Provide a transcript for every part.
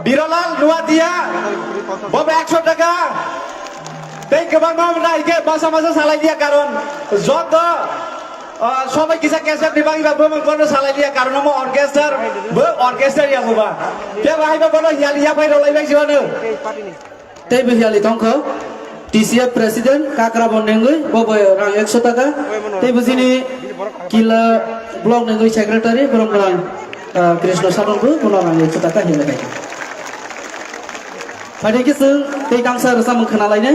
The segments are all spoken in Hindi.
বিরলাল নুয়াদিয়া ববে 100 টাকা তাই গোবাं মামরাইকে বাসা মাসা সালাই দিয়া কারণ যত সবাই কিসা ক্যাসেট নিবাঙ্গিবা বমন কোন সালাই দিয়া কারণ মো অর্কেস্ট্রা ইয়া হবা কে ভাইবা বলো হিয়া ভাই রলাইবাই জিওনো তাই বিহিয়ালি তংখ TCF President Kakrabon Nengui bobo rang 100 টাকা তাই বুঝিনি কিলা block Nengui Secretary Bromrang Krishna Sadongbu kono rang 100 টাকা হিলে kai Pada kisah tei kangsa rasa mengkenalainya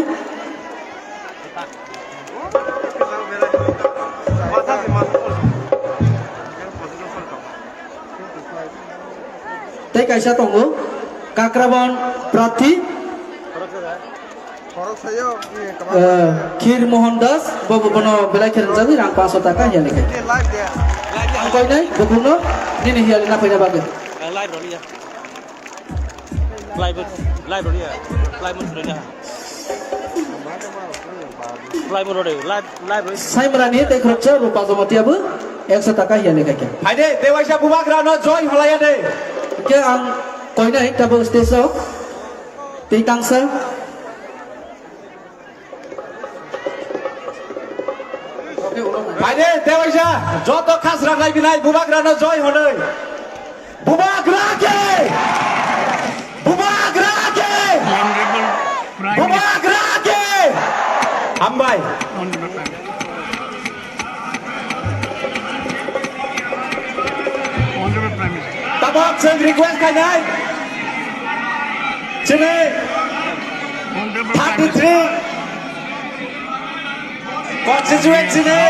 tei kaisa tunggu Kakrabon Prati Khir Mohan Das Bobo Bono Belai Kiran Jawi rang 500 টাকা hiali kai Angkoi nai bebuno ini hiali na paina baget live rồi đi nha live rồi đi à live rồi nha live rồi live rồi Sai merani tei khorcha rupa jomati abu 100 টাকা hiali kai ke Hai deh, Dewasa Bubagrano joy mulai deh. ke ang koi nai tabu steso tei tangsa Hai deh, Dewasa, joto khas rangai binai Bubagrano joy hodoi. Bubagrake! Bubagrake! Bubagrake! Ambai. Tabok sing request kai nai. Sini 33 constituency ne.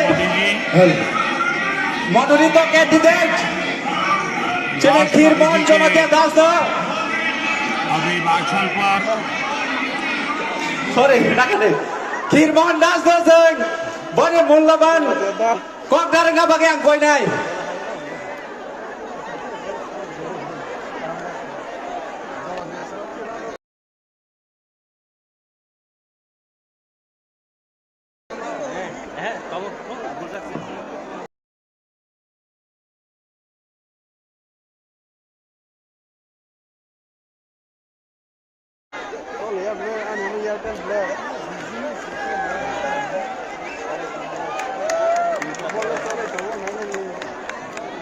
Monolito candidate. Sini Khirmon Jonatia Das do. अभी भाषण पर Sorry, nakane. Khirmon Das do sing. Bani mullaban. Kok daranga bagi ang koi nai. kamu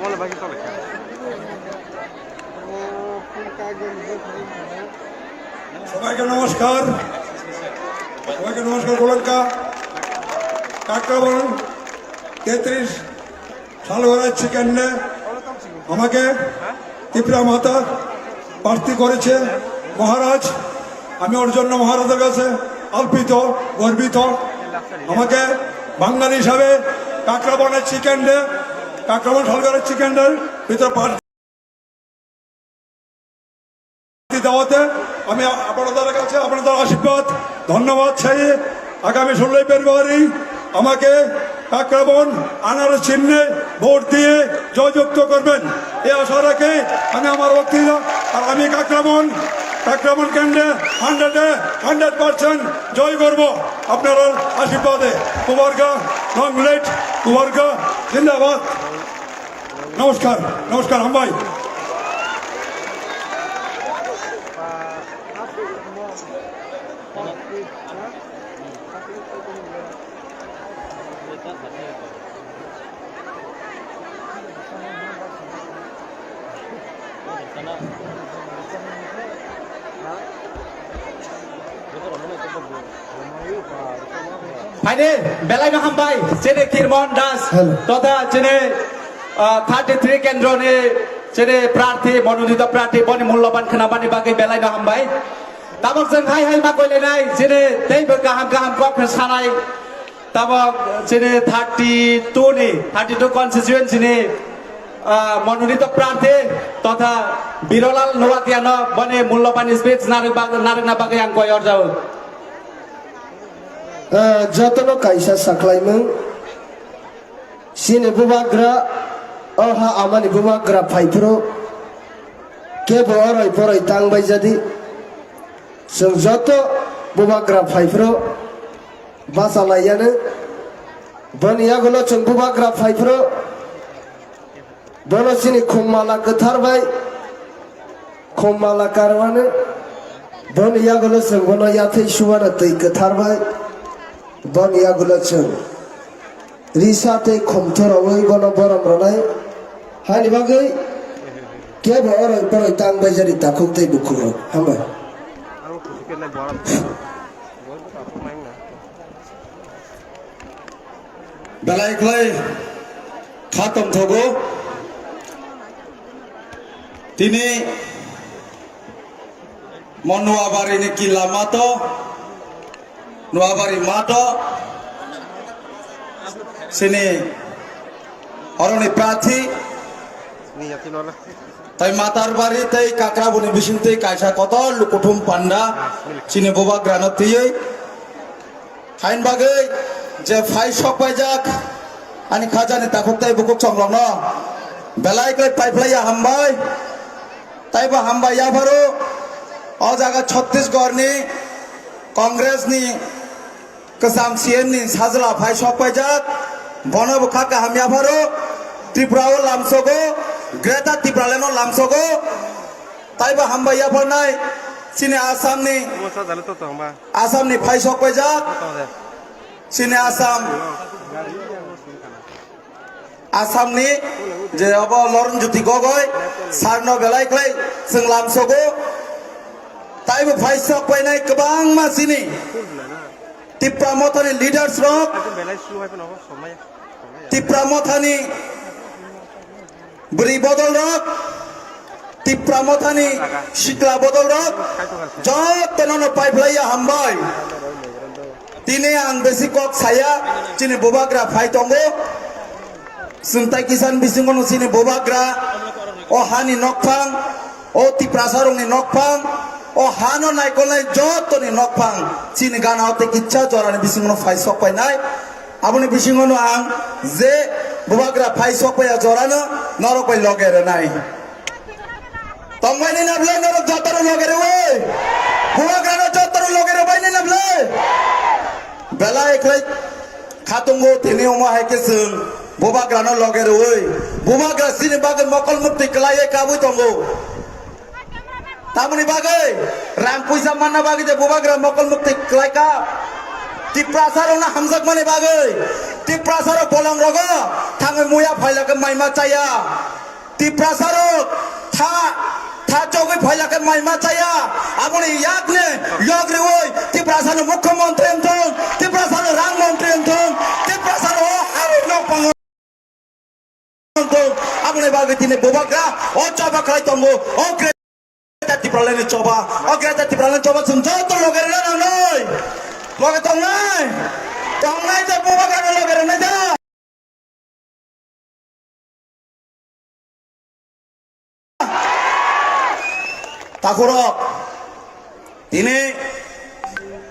boleh bagi tolak সবাইকে নমস্কার গোলঙ্কা কাকরাবন 33 সাল হয়েছে কেন্দ্রে আমাকে ত্রিপুরা মাতা প্রার্থী করেছে মহারাজ আমি ওর জন্য মহারাজের কাছে অল্পিত গর্বিত আমাকে বাঙালি হিসাবে কাকরাবনের চিকেন্ডে কাকরাবন সরকারের চিকেন্ডের ভিতরে প্রার্থী দেওয়াতে আমি আপনাদের কাছে আপনাদের আশীর্বাদ ধন্যবাদ চাই আগামী 16 ফেব্রুয়ারি আমাকে কাকরাবন আনারস চিহ্নে ভোট দিয়ে জয়যুক্ত করবেন এই আশা রাখে আমি আমার বক্তৃতা আর আমি কাকরাবন কেন্দ্রে 100% জয় করব আপনার আশীর্বাদে কুমারগা লং লেট কুমারগা জিন্দাবাদ নমস্কার হাম্বাই Hai deh, belai no hambai, cene Khirmon Das, totha cene 33 kendro ne cene prarthi monodita prarthi boni mullaban khenabani bagai belai no hambai. Tabok jeng hai ma koile nai cene tei kaham kok sanai. Tabok cene 32 ni 32 constituency ni monodita prarthi totha Birolal Nuatia no boni mullaban speech narina bagai ang koyor jauh. Jatano kaisa saklaimeng sini bubagra oha amani bubagra paipro ke boroi tang bai jadi sing joto bubagra paipro basalayane baniya gulo chung bubagra paipro bono sini khumala ketar bai खमाला कारवाने बन यागुलो जों बनो याथै सुवाना दै गोथारबाय बन यागुलो जों रिसाते खमथरावै बनो बरम रनाय हानि बागै केबो अरय बरय तांबाय जारि दाखौ दै बुखुरो हामबाय আৰু খুচুকে নাই বৰা বলতো কাপড় মাইন না বেলাইকলাই খাতম থগো তিনি মনোয়াবারিনি কিলা মাতো নোয়াবারি মাতো সিনি অরণি প্রার্থী নি জাতি নলা তাই মাতার বাড়ি তাই কাকরা বনি বিশিংতে কাইসা কত লুকুঠুম পান্ডা চিনি বোবা গ্রানতিয়ে খাইন বাগৈ যে ফাই সপাই যাক আনি খাজানি তাকতাই বুকুক সংলগ্ন বেলাইকলাই পাইফলাইয়া হামবাই তাইবা হামবাই याफारो अ जागा छत्तीसगढ़नी कांग्रेसनी कसाम सीएमनी साजला फाइ सपाइ जाक बनब खाका हम याफारो त्रिपुराओ लामसोगो ग्रेटा त्रिपुरालेनो लामसोगो ताइबा हामबाय याफारनाय सिने आसामनी মোসা জালে তো তো আমা आसामनी फाइ सपाइ जाक তো দে सिने आसामनि जे अब लरन ज्योति गगৈ सारनो बेलाइखलै जों लामसोगो ताइबो फाइ सपाइनाय गोबां मानसिनि तिप्रा मथानि लिडार्स रक বেলাই শুরু হয় নব সময় तिप्रा मथानि बुरि बदल रक तिप्रा मथानि सिक्ला बदल रक जतननो पाइफलाइया हामबाय दिनै आं बेसि कक साया चिनि बोबाग्रा फाइ दंगो सुंथाइ किसान बिसिंगनो चिनि बोबाग्रा अ हानि नकफां अ तिप्रा सारंनि नकफां अ हानो नायकलनाय जतनि नकफां चिनि गानावते किच्छा जरानि बिसिंगनो फाइ सपाइनाय आबुनि बिसिंगनो आं जे बोबाग्रा फाइ सपाइया जरानो नरकय लगेरे नाय तंबाइनि नाबले नरक जतरो लगेरे वे बोबाग्रानो जतरो लगेरे बाइनि नाबले बेला एकलाई खातुंगो तिनि अमा हायके जों बोबाग्रानो लगेरे वे बोबाग्रा सिनि बागै मकल मुक्ति कलायै काबुय दंगो तामनि बागै रां पैसा मानना बागै जे बोबाग्रा मकल मुक्ति कलायका तिप्रासारना हामजाक माने बागै तिप्रासार बलं रगो थाङै मुया फाइलाके माइमा चाया तिप्रासार था था चौगै फाइलाके माइमा चाया आबुनि याकने यगरे ओय तिप्रासार मुख्यमंत्री एंथों तिप्रासार रां मंत्री एंथों तिप्रासार हारि न पाङ आबुनि बागै तिने बोबाग्रा अ चाबा खाइ दंगो अ ग्रेटा तिप्रालानि चबा अ ग्रेटा तिप्रालानि चबा जों जत लगेरे नांनै लगे तंनाय तंनाय ते बोबाग्रानो लगेरे नाय दा ताखुरक दिनै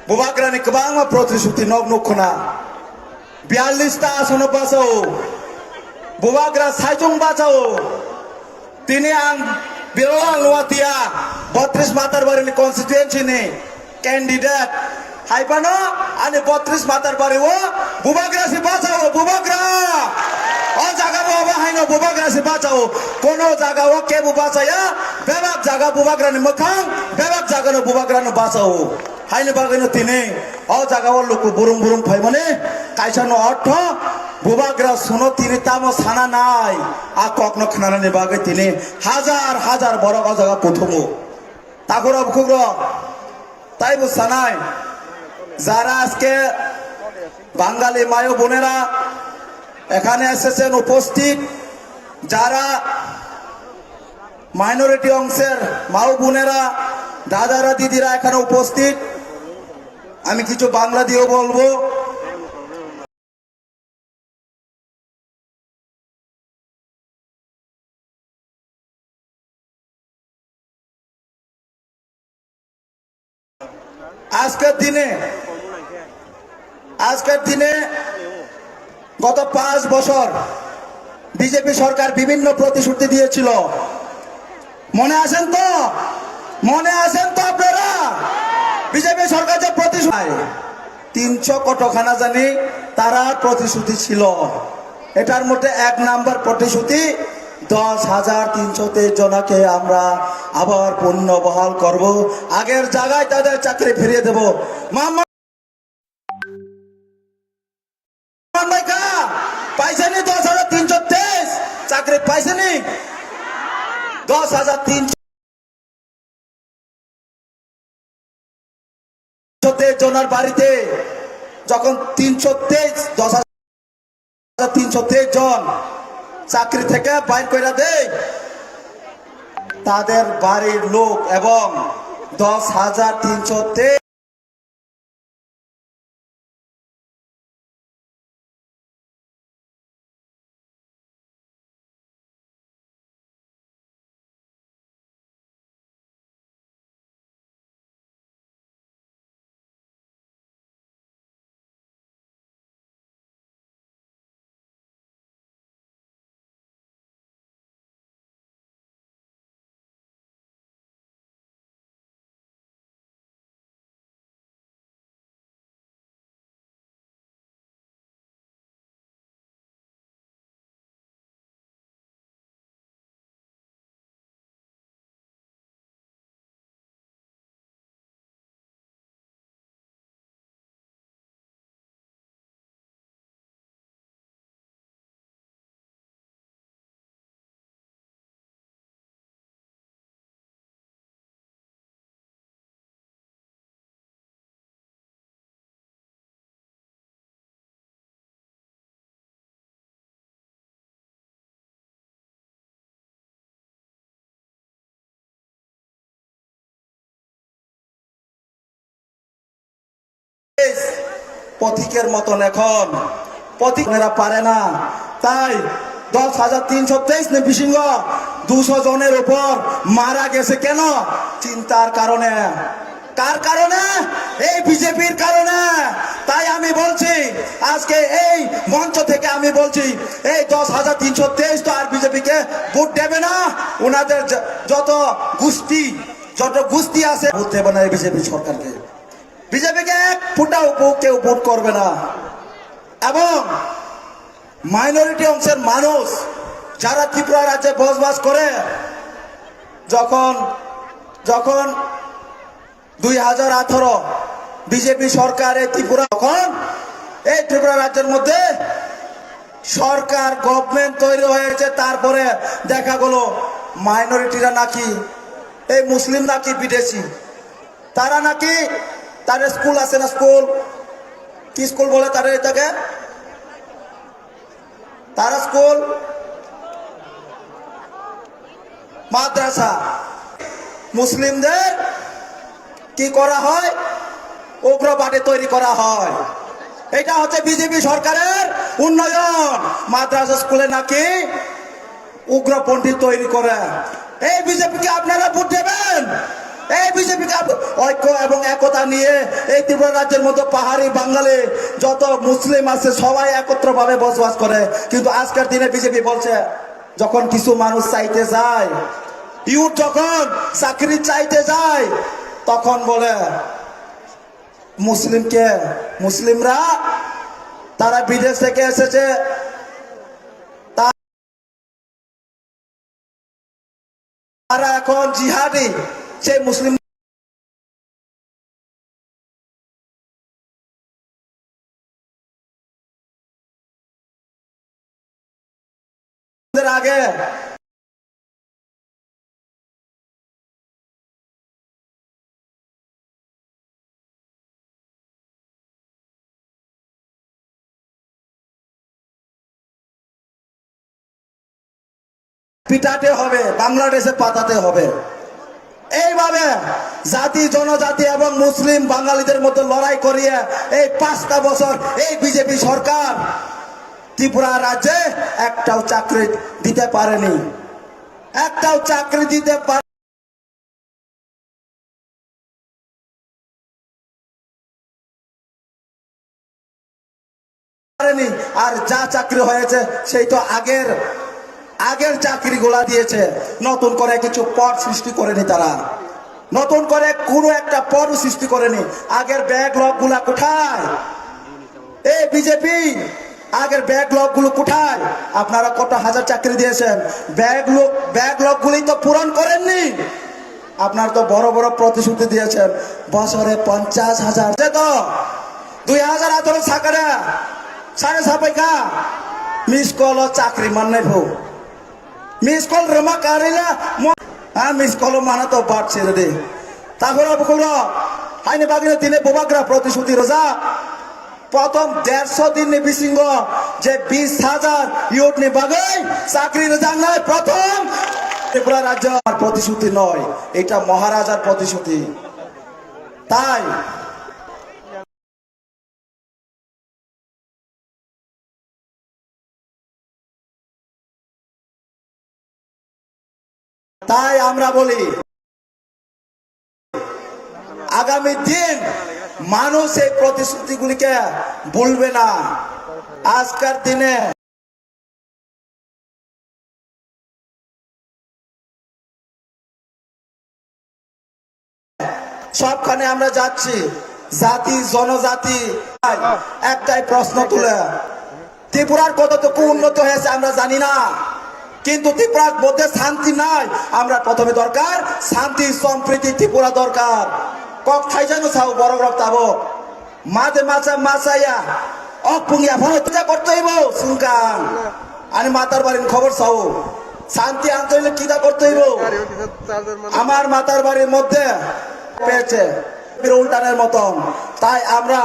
बोबाग्रानि गोबां प्रतिश्रुति नग नखना 42टा आसन बासाव बोबाग्रा साइजं बासाव दिनै आं बिरला लवातिया 32 मातारबारिनि कन्स्टिट्युएन्सिनि कैंडिडेट हाइपानो आने 32 मातारबारि वो बोबाग्रा से बासाव बोबाग्रा अ जागा बाबा हाइनो बोबाग्रा से बासाव कोनो जागा वो के बासाया बेबाक जागा बोबाग्रानि मोखां बेबाक जागानो बोबाग्रानो बासाव हाइनो बागैनो तिनै अ जागा वो लोक बुरुम बुरुम फाइ माने काइसानो अर्थ बोबाग्रा सुनो तिनै तामो साना नाय आ कखनो खानानि बागै तिनै हाजार हाजार बड़ जागा प्रथमो तागरा बुखुग्र ताइबो सानाय যারা আজকে বাঙালি মায় বোনেরা এখানে এসেছেন উপস্থিত যারা মাইনরিটি অংশের মা বোনেরা দাদারা দিদিরা এখানে উপস্থিত আমি কিছু বাংলা দিয়েও বলবো আজকের দিনে গত 5 বছর বিজেপি সরকার বিভিন্ন প্রতিশ্রুতি দিয়েছিল মনে আছেন তো আপনারা বিজেপি সরকার যে প্রতিশ্রুতি 300 কটখানা জানি তারা প্রতিশ্রুতি ছিল এটার মধ্যে 1 নাম্বার প্রতিশ্রুতি 10,323 জনকে আমরা আবার পুনর্বহাল করব, আগের জায়গায় তাদের চাকরি ফিরিয়ে দেব। মোহাম্মদ পাইছেনি 10,323 চাকরি পাইছেনি? 10,323 জনের বাড়িতে যখন 10,323 জন চাকরি থেকে বাইর করে দেয়, তাদের বাড়ির লোক এবং 10,323 পথিকের মতন এখন পথিকেরা পারে না, তাই 10,323 বিশিঙ্গ 200 জনের উপর মারা গেছে। কেন? চিন্তার কারণে। কার কারণে? এই বিজেপির কারণে। তাই আমি বলছি, আজকে এই মঞ্চ থেকে আমি বলছি, এই 10,323 তো আর বিজেপিকে ভোট দেবে না। ওনাদের যত গোষ্ঠী আছে ভোট দেবে না এই বিজেপি সরকারকে। বিজেপিকে এক ফুটাও কেউ ভোট করবে না। এবং মাইনরিটি অংশের মানুষ যারা ত্রিপুরা রাজ্যে বসবাস করে, যখন 2018 বিজেপি সরকারের ত্রিপুরা, তখন এই ত্রিপুরা রাজ্যের মধ্যে সরকার গভর্নমেন্ট তৈরি হয়েছে, তারপরে দেখা গেল মাইনরিটিরা নাকি এই মুসলিম নাকি বিদেশি, তারা নাকি তাদের স্কুল আছে না, স্কুল কি স্কুল বলে তাদের এটাকে, তারা স্কুল মাদ্রাসা, মুসলিমদের কি করা হয়? উগ্রবাদী তৈরি করা হয়। এটা হচ্ছে বিজেপি সরকারের উন্নয়ন। মাদ্রাসা স্কুলে নাকি উগ্রপন্থী তৈরি করে। এই বিজেপিকে আপনারা ভোট দেবেন? এই বিজেপিকে ঐক্য এবং একতা নিয়ে এই ত্রিপুরা রাজ্যের মতো পাহাড়ি বাঙালি যত মুসলিম আছে সবাই একত্রভাবে বসবাস করে। কিন্তু আজকের দিনে বিজেপি বলছে, যখন কিছু মানুষ চাইতে যায়, ইউথ যখন চাকরি চাইতে যায়, তখন বলে মুসলিমরা তারা বিদেশ থেকে এসেছে, তারা এখন জিহাদি, সেই মুসলিম আগে পিটাতে হবে, বাংলাদেশে পাঠাতে হবে। এইভাবে জাতি জনজাতি এবং মুসলিম বাঙালিদের মধ্যে লড়াই করিয়ে এই 5টা বছর এই বিজেপি সরকার ত্রিপুরা রাজ্যে একটাও চাকরি দিতে পারেনি, একটাও চাকরি দিতে পারেনি। আর যা চাকরি হয়েছে সেই তো আগের চাকরিগুলা দিয়েছে, নতুন করে কিছু পদ সৃষ্টি করেনি। তারা নতুন করে কোনো একটা পদ সৃষ্টি করেনি। আগের ব্যাকলগ গুলা কোথায়? এই বিজেপি আগের ব্যাকলগ গুলো কোথায়? আপনারা কত হাজার চাকরি দিয়েছেন, ব্যাকলগ গুলি তো পূরণ করেননি। আপনার তো বড় বড় প্রতিশ্রুতি দিয়েছেন, বছরে 50,000 তো 2018 সাকারে সাড়ে সাপাইকা মিস কল চাকরি মাননে ভো মিস কল রমা কারিলা মিস কল মানে তো বাদ ছেড়ে দে। তারপরে বকুল আইনে বাগিনে দিনে বোবাগ্রা প্রতিশ্রুতি রোজা প্রথম 150 দিন নি বিসিংহ যে 20,000 ইউট নি বাগাই চাকরি রোজা নাই প্রথম ত্রিপুরা রাজ্য প্রতিশ্রুতি নয়, এটা মহারাজার প্রতিশ্রুতি। তাই তাই আমরা বলি আগামী দিন মানুষ এই প্রতিশ্রুতিগুলিকে ভুলবে না। আজকের দিনে সবখানে আমরা যাচ্ছি, জাতি জনজাতি একটাই প্রশ্ন তুলে, ত্রিপুরার কতটুকু উন্নত হয়েছে আমরা জানি না, কিন্তু ত্রিপুরার মধ্যে শান্তি নাই। আমরা প্রথমে দরকার শান্তি সম্প্রীতি, ত্রিপুরা দরকার। কক খাই জানো সাউ বড় রক্তাবো মাঝে মাছা মাছাইয়া অপুঙ্গিয়া ভরতা করতে হইব সুঙ্কাং আমি মাতার বাড়ির খবর চাও, শান্তি আনতে হইলে কিটা করতে হইব। আমার মাতার বাড়ির মধ্যে পেয়েছে উল্টানের মতন। তাই আমরা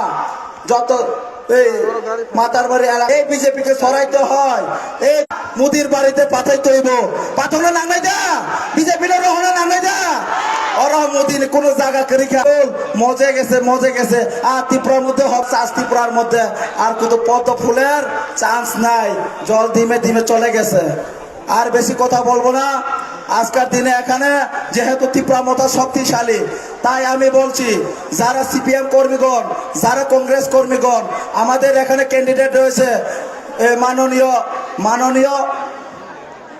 যত এই মাতার বাড়ি এই বিজেপি কে সরাইতে হয়, এই মুদির বাড়িতে পাঠাইতে হইব। পাঠানো নাঙ্গাই দা বিজেপি রহনা নাঙ্গাই দা ওরা মোদিন কোন জায়গা করি মজে গেছে। আর ত্রিপুরার মধ্যে হচ্ছে আজ ত্রিপুরার মধ্যে আর কোনো পদ্ম ফুলের চান্স নাই, জল ধিমে ধিমে চলে গেছে। আর বেশি কথা বলবো না। আজকের দিনে এখানে যেহেতু ত্রিপুরা মতো শক্তিশালী, তাই আমি বলছি যারা সিপিএম কর্মীগণ, যারা কংগ্রেস কর্মীগণ, আমাদের এখানে ক্যান্ডিডেট রয়েছে মাননীয়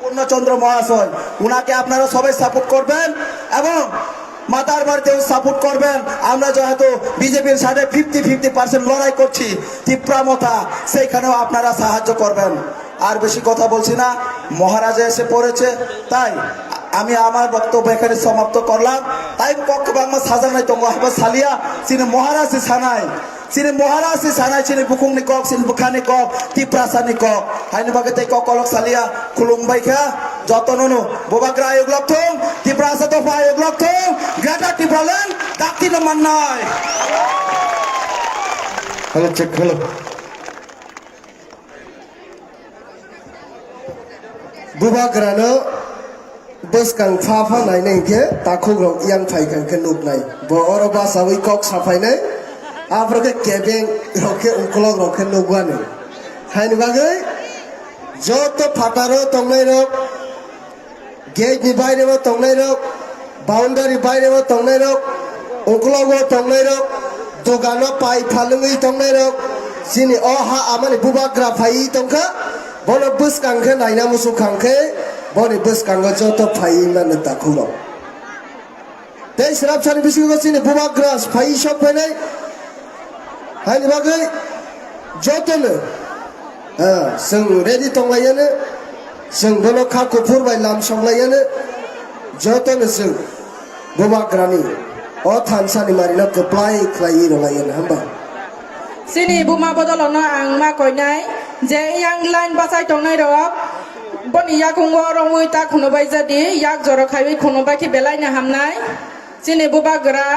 পূর্ণচন্দ্র মহাশয়, উনাকে আপনারা সবাই সাপোর্ট করবেন এবং মাতার বাড়িতেও সাপোর্ট করবেন। আমরা যেহেতু বিজেপির সাথে 50-50% লড়াই করছি ত্রিপুরা মতা, সেইখানেও আপনারা সাহায্য করবেন। আর বেশি কথা বলছি না, মহারাজা এসে পড়েছে, তাই আমি আমার বক্তব্য এখানে সমাপ্ত করলাম। তাই পক্ষ বাংলা সাজা নাই তঙ্গ হাবা সালিয়া চিনি মহারাজী সানাই চিনি বুকুং নি কক চিনি বুখানি কক ত্রিপ্রাসানি কক হাইনি বাগে তাই কক কলক সালিয়া খুলুম বাইখা যতননু বোবাগ্রা আয়োগ লক্ষং ত্রিপ্রাসা দফা আয়োগ লক্ষং গ্রেটার ত্রিপুরাল্যান্ড ডাক্তি নমান নাই। হ্যালো চেক হ্যালো বুবাগ্রানো বসকাং ফাফা নাইনাই কে তাখুগ্রং ইয়াং ফাইকাং কে নুবনাই বড় বাসাউই কক সাফাইনাই আফরকে কেবেং রকে উকলক রকে নুবানে হাইনি বাগৈ যত ফাটারো তংনাই রক গেট নি বাইরেও তংনাই রক বাউন্ডারি বাইরেও তংনাই রক উকলক তংনাই রক দোকানো পাই ফালুই তংনাই রক সিনি অহা আমানি বুবাগ্রা ফাই তংখা বড় বসকাংখে নাইনা মুসু খাংখে বড় বসকাঙ্গ যত ফাই মানে তাখুরো তাই সরাব সানি বিসি গছিনি বুবাগ্রাস ফাই সব ফাইনাই হাইনি বাগৈ যতনো जों रेडि दंलायोनो जों बोलो खाखौ फुरबाय लाम संलायोनो जतनो जों बुबाग्रानि अ थानसानि मारिनो गोप्लाय ख्लायि रलायोनो होमबा सिनि बुमा बदलनो आं मा कइनाय जे यां लाइन बासाय दंनाय रक बनि याकुंगो रंगुइ ता खुनुबाय जदि याक जर खाइ खुनुबाय कि बेलायनो हामनाय सिनि बुबाग्रा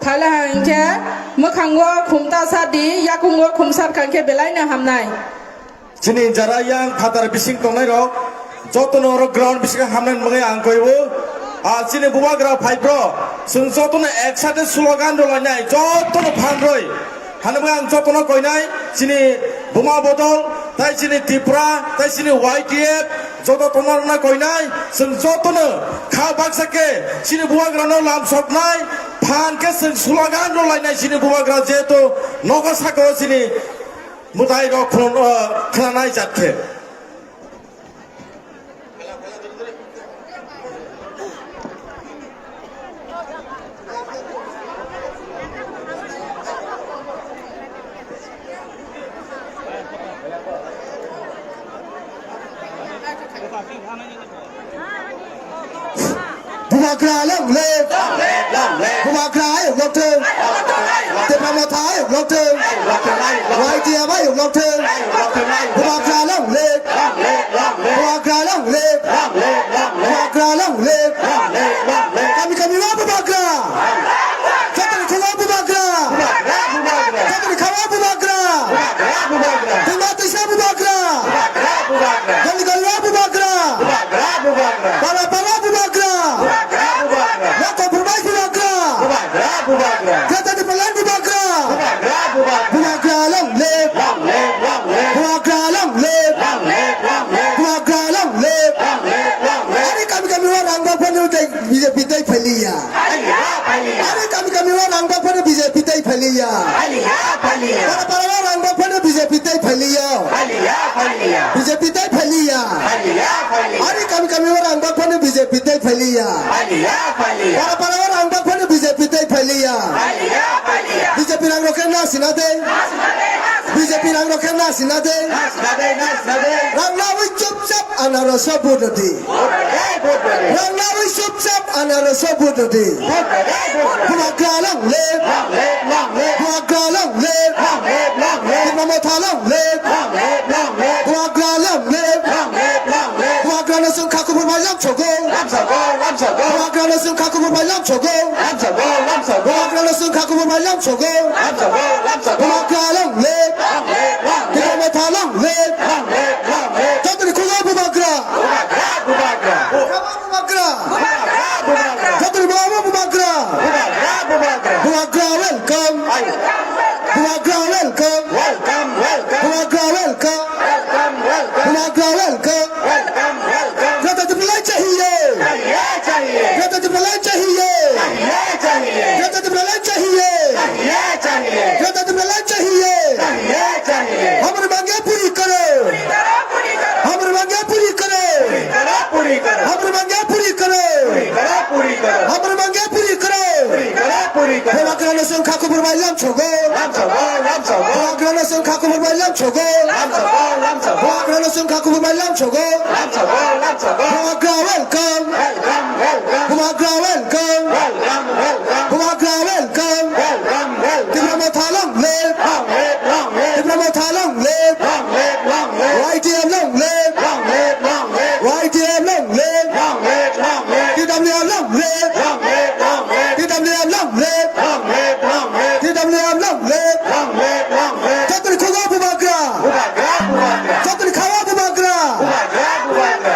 फाला हांखे मोखांगो खुमता सादि याकुंगो खुमसार खांखे बेलायनो हामनाय जिनि जारा यां फादार बिसिं तंनाय रक जतनो र ग्राउंड बिसिं हामनाय मगे आं कइबो आ जिनि बुबाग्रा फाइब्र जों जतनो एकसाथे स्लोगान दलायनाय जतनो फानरय हानबो आं जतनो कइनाय जिनि बुमा बदल ताइ जिनि त्रिपुरा ताइ जिनि वाइटिएफ जत तमारना कइनाय जों जतनो खा बाक्साके जिनि बुबाग्रानो लाम सकनाय फानके जों स्लोगान दलायनाय जिनि बुबाग्रा जेतो नगा साको जिनि मुदाय रक खोनानाय जाथे Bumakra long live. Bumakra yêu lộc thương. Tên mà thái yêu lộc thương. Ngoài tia bay yêu lộc thương. Bumakra long live. Bumakra long live. Bumakra long live. Kami kami wa Bumakra. Kami kami Bumakra. Kami kami Bumakra. Kami saya Bumakra. Kami kami wa Bumakra. Para para Bumakra. Nak kompromis Bumakra. Kata di pelan Bumakra. Bumakra long live. Bumakra long live. Bumakra long live. Hari kami orang bapa ni BJP tay phelia. Hari kami orang bapa ni BJP tay phelia. Para para orang bapa ni BJP tay phelia. BJP tay phelia. Hari kami orang bapa ni BJP tay phelia. Para para orang bapa ni BJP tay phelia. BJP rang roken na sinade. BJP rang roken na sinade. Rang lawi chup chap anaro sabudati. Rang lawi chup chap anaro sabudati. Bumakra long live. Bumakra long live. Bumakra long live. Bumakra long live. Bumakra nasung kaku bermayam chogo. Bumakra nasung kaku bermayam chogo. Bumakra nasung kaku bermayam chogo. Bumakra long live. Bumakra long live. Jatri kuga Bumakra. Bumakra. Jatri bawa Bumakra. Bumakra welcome. Bumakra welcome. Bumakra welcome. Bumakra welcome. Jata dipelai chahiye. Jata dipelai chahiye. Jata dipelai chahiye. Jata dipelai chahiye. हमारे मांगे पूरी करो. हमारे मांगे पूरी करो. हमारे मांगे पूरी करो. हमारे मांगे पूरी करो. Bumakra nasung kaku bermayam chogo. Bumakra nasung kaku bermayam chogo. Bumakra nasung kaku bermayam chogo. Bumakra welcome. Bumakra welcome. Bumakra welcome. Diplomat long live. Diplomat long live. YTM long live. YTM long live. TWM long live. TWM long live. TWM long live. Jatri kuga Bumakra. Jatri kawa Bumakra.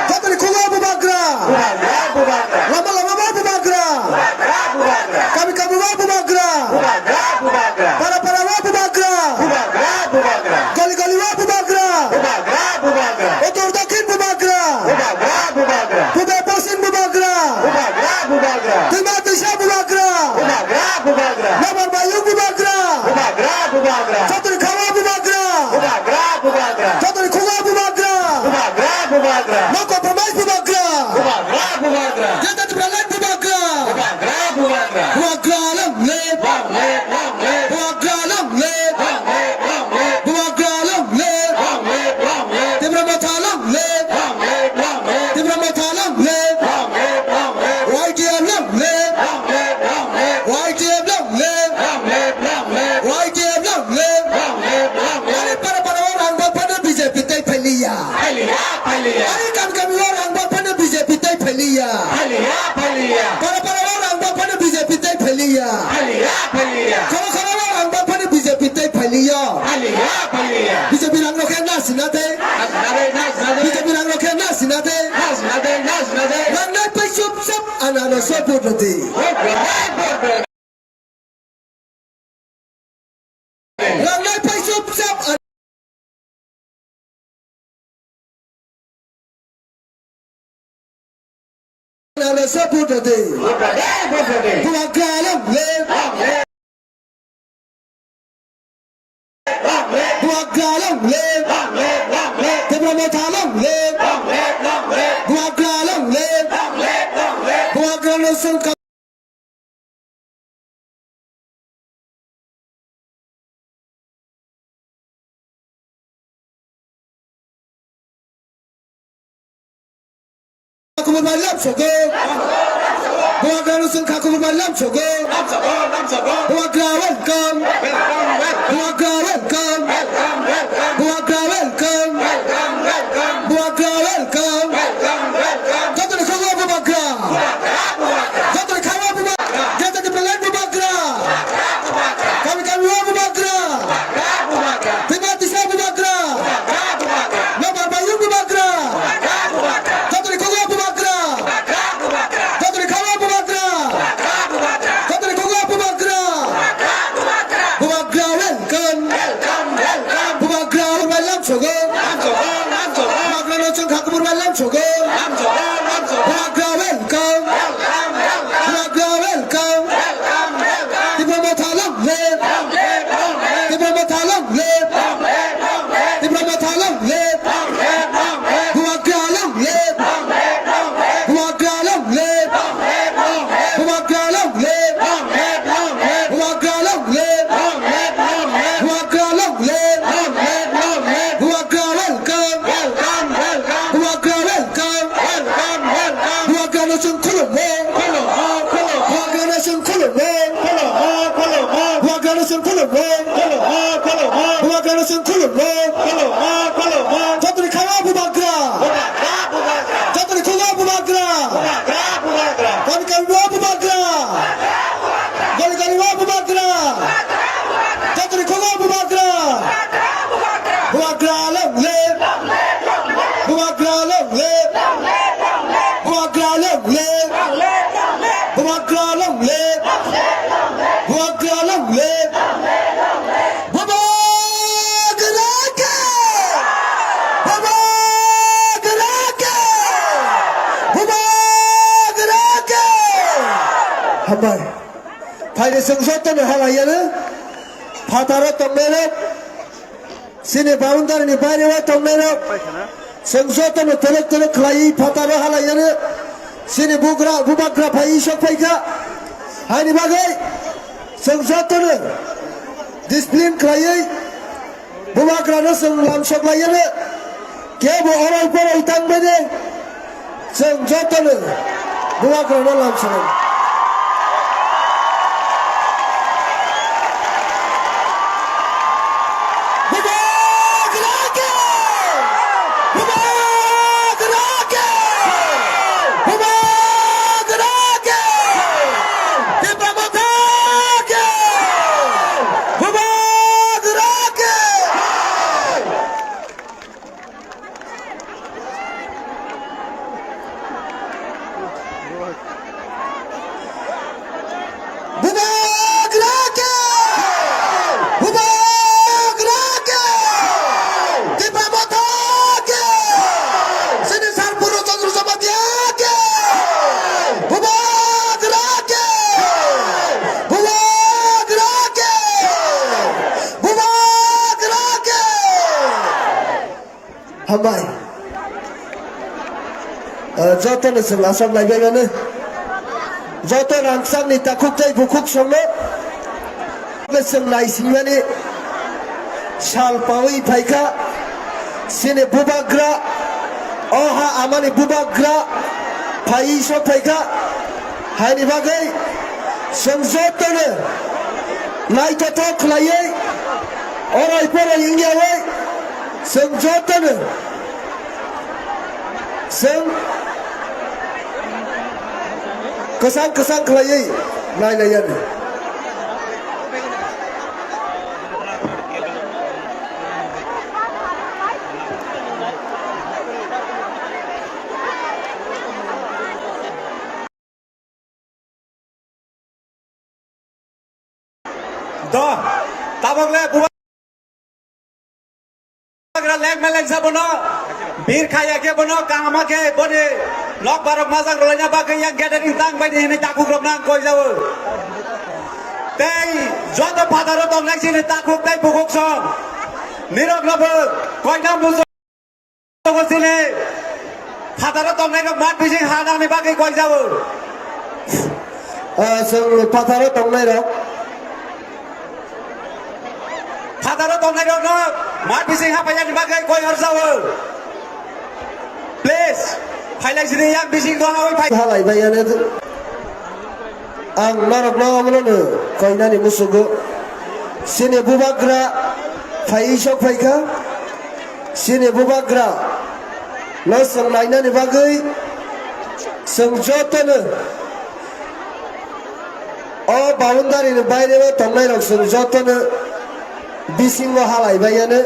Jatri kuga Bumakra. Lama lama Bumakra. Kami kami wa Bumakra. Para para wa Bumakra. Gali gali wa Bumakra. Otor dakin Bumakra. Buda pasin Bumakra. Terima kasih Bumakra. Namar bayu Bumakra. Jatri kawa Bumakra. Jatri kuga Bumakra. No compromise Bumakra. Jata dipelai Bumakra. Bumakra long live. Bumakra long live. Bumakra long live. Diplomat long live. Diplomat long live. YTM long live. YTM long live. YTM long live. Para para orang bapa ni BJP tay phelia. Hari kami orang bapa ni BJP tay phelia. Para para orang bapa ni BJP tay phelia. Kalau kalau orang bapa ni BJP tay phelia. BJP rang roken na sinade. BJP rang roken na sinade. Rang nai pai chup chup anano sabudati. Rang nai pai chup chup anano sabudati. Bumakra long live. Bumakra long live. Diplomat long live. Bumakra long live. Bumakra nasung kaku. bermayam chogo. Buagra sung kaku bermalam sogo. Buagra welcome. Buagra welcome. Buagra welcome. Buagra welcome. Jatuh di kawa Buagra. Jatuh di kawa Buagra. Jatuh di pelan Buagra. Kami Buagra. Terima kasih Buagra. Nomor bayu Buagra. Jatuh di kawa Buagra. Jatuh di kawa Buagra. Jatuh di kawa Buagra. Buagra welcome. Buagra bermalam sogo. Buagra nonton kaku bermalam sogo. Buagra welcome. Buagra welcome. Di bawah talang le. Di bawah talang le. Di bawah talang le. Buagra lang le. Buagra lang le. Buagra lang le. Buagra lang le. Buagra lang le. Buagra welcome. Buagra welcome. Buagra nation kulum le. Buagra nation kulum le. Buagra nation kulum le. Buagra nation kulum le. Jatuh di kawa Buagra. Jatuh di kawa Buagra. Kami dua Buagra. Kami dua Buagra. Jatuh di kawa Buagra. Buagra lang le. Buagra lang le. Buagra lang le. Buagra lang le. Buagra lang le. Buagraka. Buagraka. Buagraka. Hambai. Pai sengsota na halayana. Patara tomero. Sini boundary ni bayre wa tomero. Sengsota na telek kelai patara halayana. Sini Buagra pai sok pai ka. Hai ni bagai. Sengsota na disiplin kelai. Buagra na seng lam sok layana. Kebo orang pun utang bede. Sengsota na Buagra na lam sok. Hambai. Jatuh ni selasam lagi mana? Jatuh rangsang ni takut cai bukuk sama. Lesem lai sini ni. Shal pawi paika. Sini Buagra. Oha amani Buagra. Pai so paika. Hai ni bagai. Sengsota ni. Lai tatok layai. Orang ipora India wei. Sengsota ni. Seng kesan kelai nai layan. Dah, tabak le Buagra leg meleg sabono. Bir kaya ke bono kama ke bode lok barok mazang rolanya bagai yang gathering tang bai ni takuk rok nang koi jawo. Tei joto padaro tong nang sini takuk tei bukuk song. Nirok lobo koi nam buzo ko sini. Padaro tong nang rok mat bising hanang ni bagai koi jawo. Seng padaro tong nang rok. Padaro tong nang rok mat bising hapayan ni bagai koi harjawo. Please, highlight sini yang bising doang awal. Halai bayan itu. ang narok na amlo no koina ni musugo sini bubagra phai sok phai ka sini bubagra lo sang naina ni bagai sang jotan o boundary ni baire wa tongnai rok sang jotan bisingo halai bayane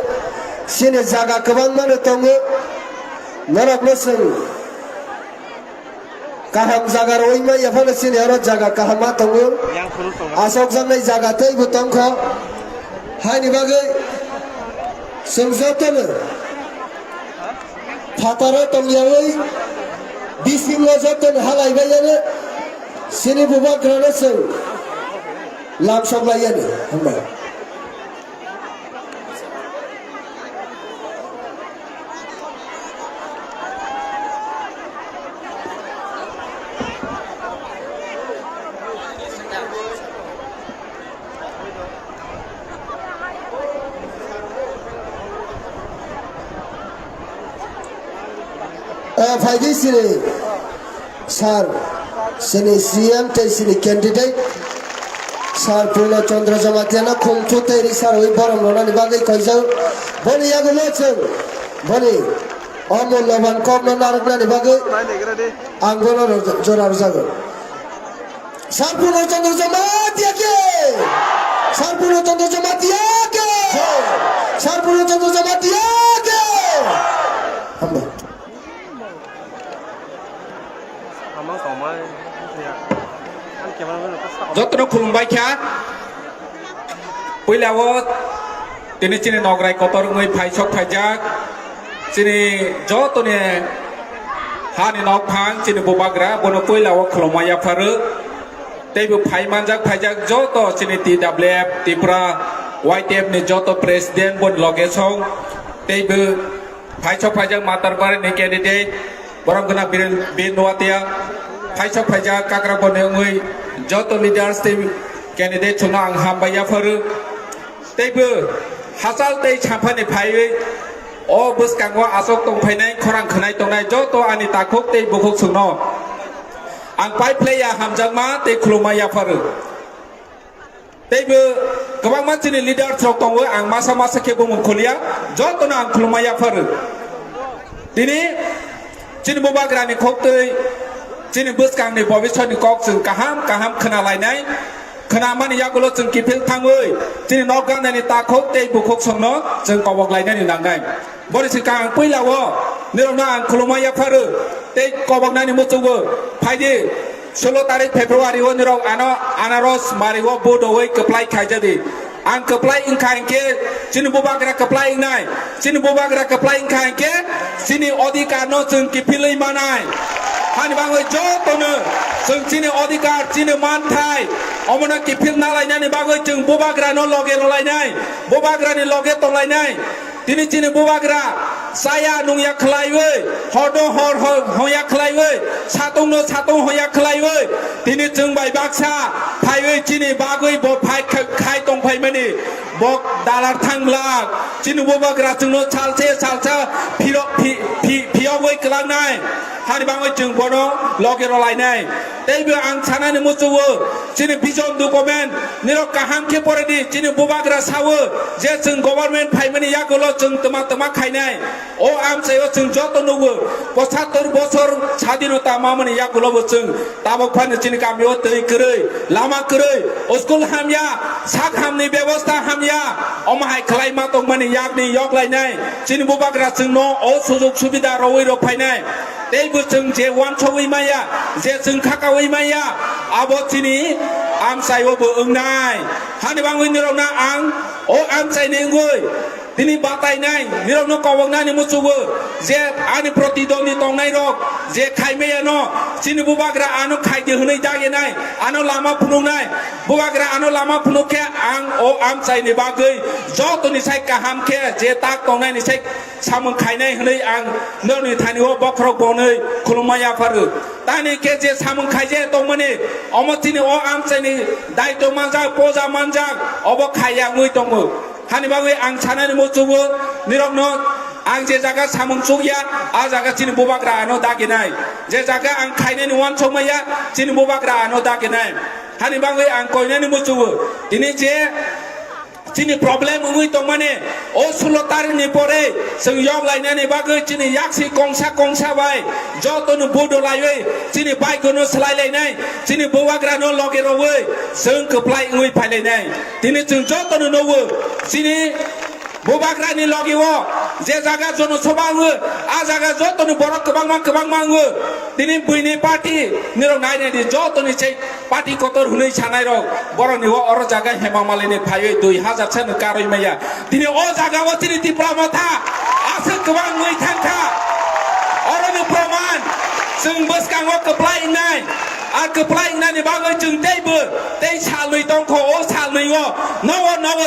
sini jaga kebang mana tongo narok lo sang kaham jaga roi ma ya phane sini aro jaga kahama tongo yang kurus tong asok jangnai jaga tei bu tongkho haini bagai sang jotan fatara tongyawai bisingo jotan halai bayane sini bubagra lo sang lamsok layane hamba Faidi sini sar sini CM te sini candidate sar Purna Chandra Jamatiana khumthu teri sar oi borom lona ni bagai kaijau boni yago locheng boni amol laban komna narakna ni bagai nai negara de anggono jorar jago sar Purna Chandra Jamatia ke sar Purna Chandra Jamatia ke sar Purna Chandra Jamatia ke hamba amang somai ya kan kemana mana pas যত্ন খুলুমবাই খ্যা পইলাও তিনি চিনি নগরাই কতরঙै ফাইসক ফাইজাক চিনি যতনে হানি নক ফাং চিনি ববাগ্রা বনো পইলাও খলমায়া ফারো তেবো ফাইমানজাক ফাইজাক যত চিনি TWF ত্রিপুরা YTF ni যত প্রেসিডেন্ট বন লগে সং তেবো ফাইসক ফাইজাক মাতারবারে ni ক্যান্ডিডেট বরং গনা বিন নওয়াতিয়া ফাইসক ফাইজাক কাকরা বনङै যত লিডার্স তে ক্যান্ডিডেট ছনা আং হামবায়া ফারো তেবো হাসাল তে ছাফানি ফাইयै अ बसकांगो आसक तंफायनाय खरां खोनाय तंनाय जत आनि ताखुक ते बुखुक सुनो आं पाइ प्लेया हामजांमा ते खुलुमाया फारो तेबो गोबां मानसिनि लिडार थ्रक दङो आं मासा मासा केबो मुखलिया जतनो आं खुलुमाया फारो दिनै चिनि बबाग्रानि खक्तै चिनि बसकांनि भबिष्यनि कक जों गाहाम गाहाम खोनालायनाय खोनामानि यागुलो जों किफिल थाङै चिनि नगानानि ताखुक ते बुखुक संनो जों कबकलायनायनि नांनाय बरि सिका आं पैलावो निरना आं खुलुमाया फारो ते कबकनानि मुचुगो फाइदि 16 तारिख फेब्रुवारि ओ निरौ आनो आनारस मारिगो बोदोवै कप्लाय खायजादि आं कप्लाय इंखांके चिनि बबाग्रा कप्लाय इंनाय चिनि बबाग्रा कप्लाय इंखांके चिनि अधिकार न जों किफिलै मानाय हानि बाङै जतनो जों चिनि अधिकार चिनि मानथाय अमना किफिल नालायनायनि बागै जों बबाग्रा न लगे रलायनाय बबाग्रानि लगे तलायनाय दिनै चिनि बबाग्रा साया नंया खलायवै हरदो हर हया खलायवै सातंनो सातं हया खलायवै दिनै जों बाय बाक्सा फायवै चिनि बागै ब फाय खाय तंफायमानि बक दालार थांलाक चिनि बबाग्रा जोंनो सालसे फियावै कलांनाय हानि बाङै जों बनो लगे रलायनाय तेबो आं सानानि मुचुवो चिनि बिजन डकुमेन्ट निर काहाम के परेदि चिनि बबाग्रा सावो जे जों गभर्नमेन्ट फायमानि यागोलो जों तमा तमा खायनाय ओ आमसायो जों जतनोबो 75 बছর স্বাধীনতা मामनि यागोलोबो जों ताबक फानो चिनि गामियाव दै करै लामा करै स्कुल हामिया साक हामनि व्यवस्था हामिया अमाहाय खलाय मा दंमानि यागनि यगलायनाय चिनि बबाग्रा जों न ओ सुजुग सुबिदा रवै रफायनाय तेबो जों जे वानसवै माया जे जों खाकावै माया आबो चिनि आमसायोबो ओंनाय हानि बाङै निरौना आं ओ आमसायनि ओंगै दिनै बातायनाय निरौनो कबकनानि मुचुबो जे आनि प्रतिद्वन्दी तंनाय रक जे खायमेया न चिनि बबाग्रा आनो खायदि होनै दागेनाय आनो लामा फुनुनाय बबाग्रा आनो लामा फुनुखे आं ओ आमसायनि बागै जतनि साय काहामखे जे ताक तंनायनि साय सामोन खायनाय होनै आं नोंनि थानिओ बख्रक बनै खुलुमाया फारो तानि के जे सामोन खायजे तंमनि अमतिनि ओ आमसायनि दायित्व मानजाक पजा मानजाक अब खाया मै दङो हानि बागै आं सानानि मुचुबो निरौनो आं जे जागा सामोन सुगिया आ जागा चिनि बबाग्रा आनो दागेनाय जे जागा आं खायनायनि वान समया चिनि बबाग्रा आनो दागेनाय hani bangai ang koi nani musuwo ini je chini problem ungui tong mane o sulotari ni pore sing yong lai nani bagai chini yaksi kongsa bai joto nu bodo lai we chini bai kono slai lai nai chini buwagra no loge ro we sing keplai ungui pai lai nai tini chung joto nu no we chini buwagra ni loge wo je jaga jono sobang we a jaga joto nu borok kebang mang we tini buini party niro nai ne di joto ni chei party kotor hunai chanai ro borok ni wo oro jaga hemang malini pai we 2000 chen karoi maya tini o jaga wo tini ti pramata ase kebang we thangka oro ni praman sing bus kang wo keplai nai a keplai nai ni bagai chung tei bu tei chalui tong ko o chalui wo no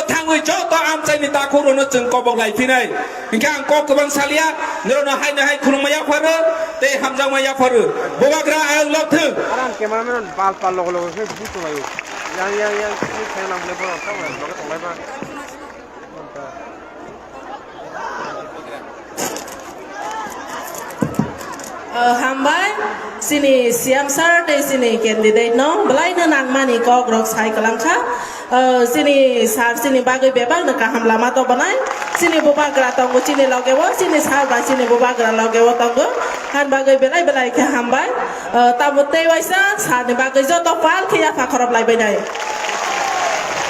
thang we joto am chai ni ta khuru no chung ko bok lai pinai ingkang ko kebang salia niro no hai na hai khulung maya pharu te hamjang maya pharu bobagra ayang lok thu Aran cameraman pal logo se buto layo. Yang ini saya nang boleh borak sama logo tong lai ba. Hambai sini siam sar de sini candidate no belai na nang mani ko grok sai kalang kha sini sar sini bagai bebal na ka hamla ma to banai sini boba gra tong sini loge wo sini sar ba sini boba gra loge wo tong han bagai belai ke hambai tabote waisa sar ni bagai jo to pal khia pha kharap lai bai nai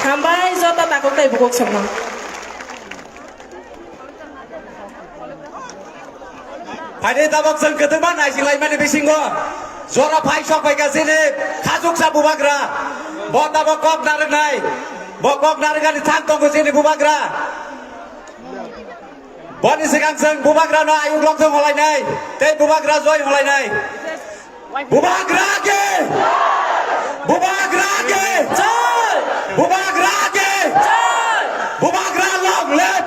hambai jo to ta ko tai bukok samna Pada tabak sang keteman ai silai mana bisingo zora pai sok pai kasini khazuk sa bubagra bo tabak kok narenai bo kok narengan thang tong sini bubagra bo ni sekang sang bubagra no ayu lok tong holai nai te bubagra joy holai nai bubagra ke joy bubagra ke joy bubagra long lep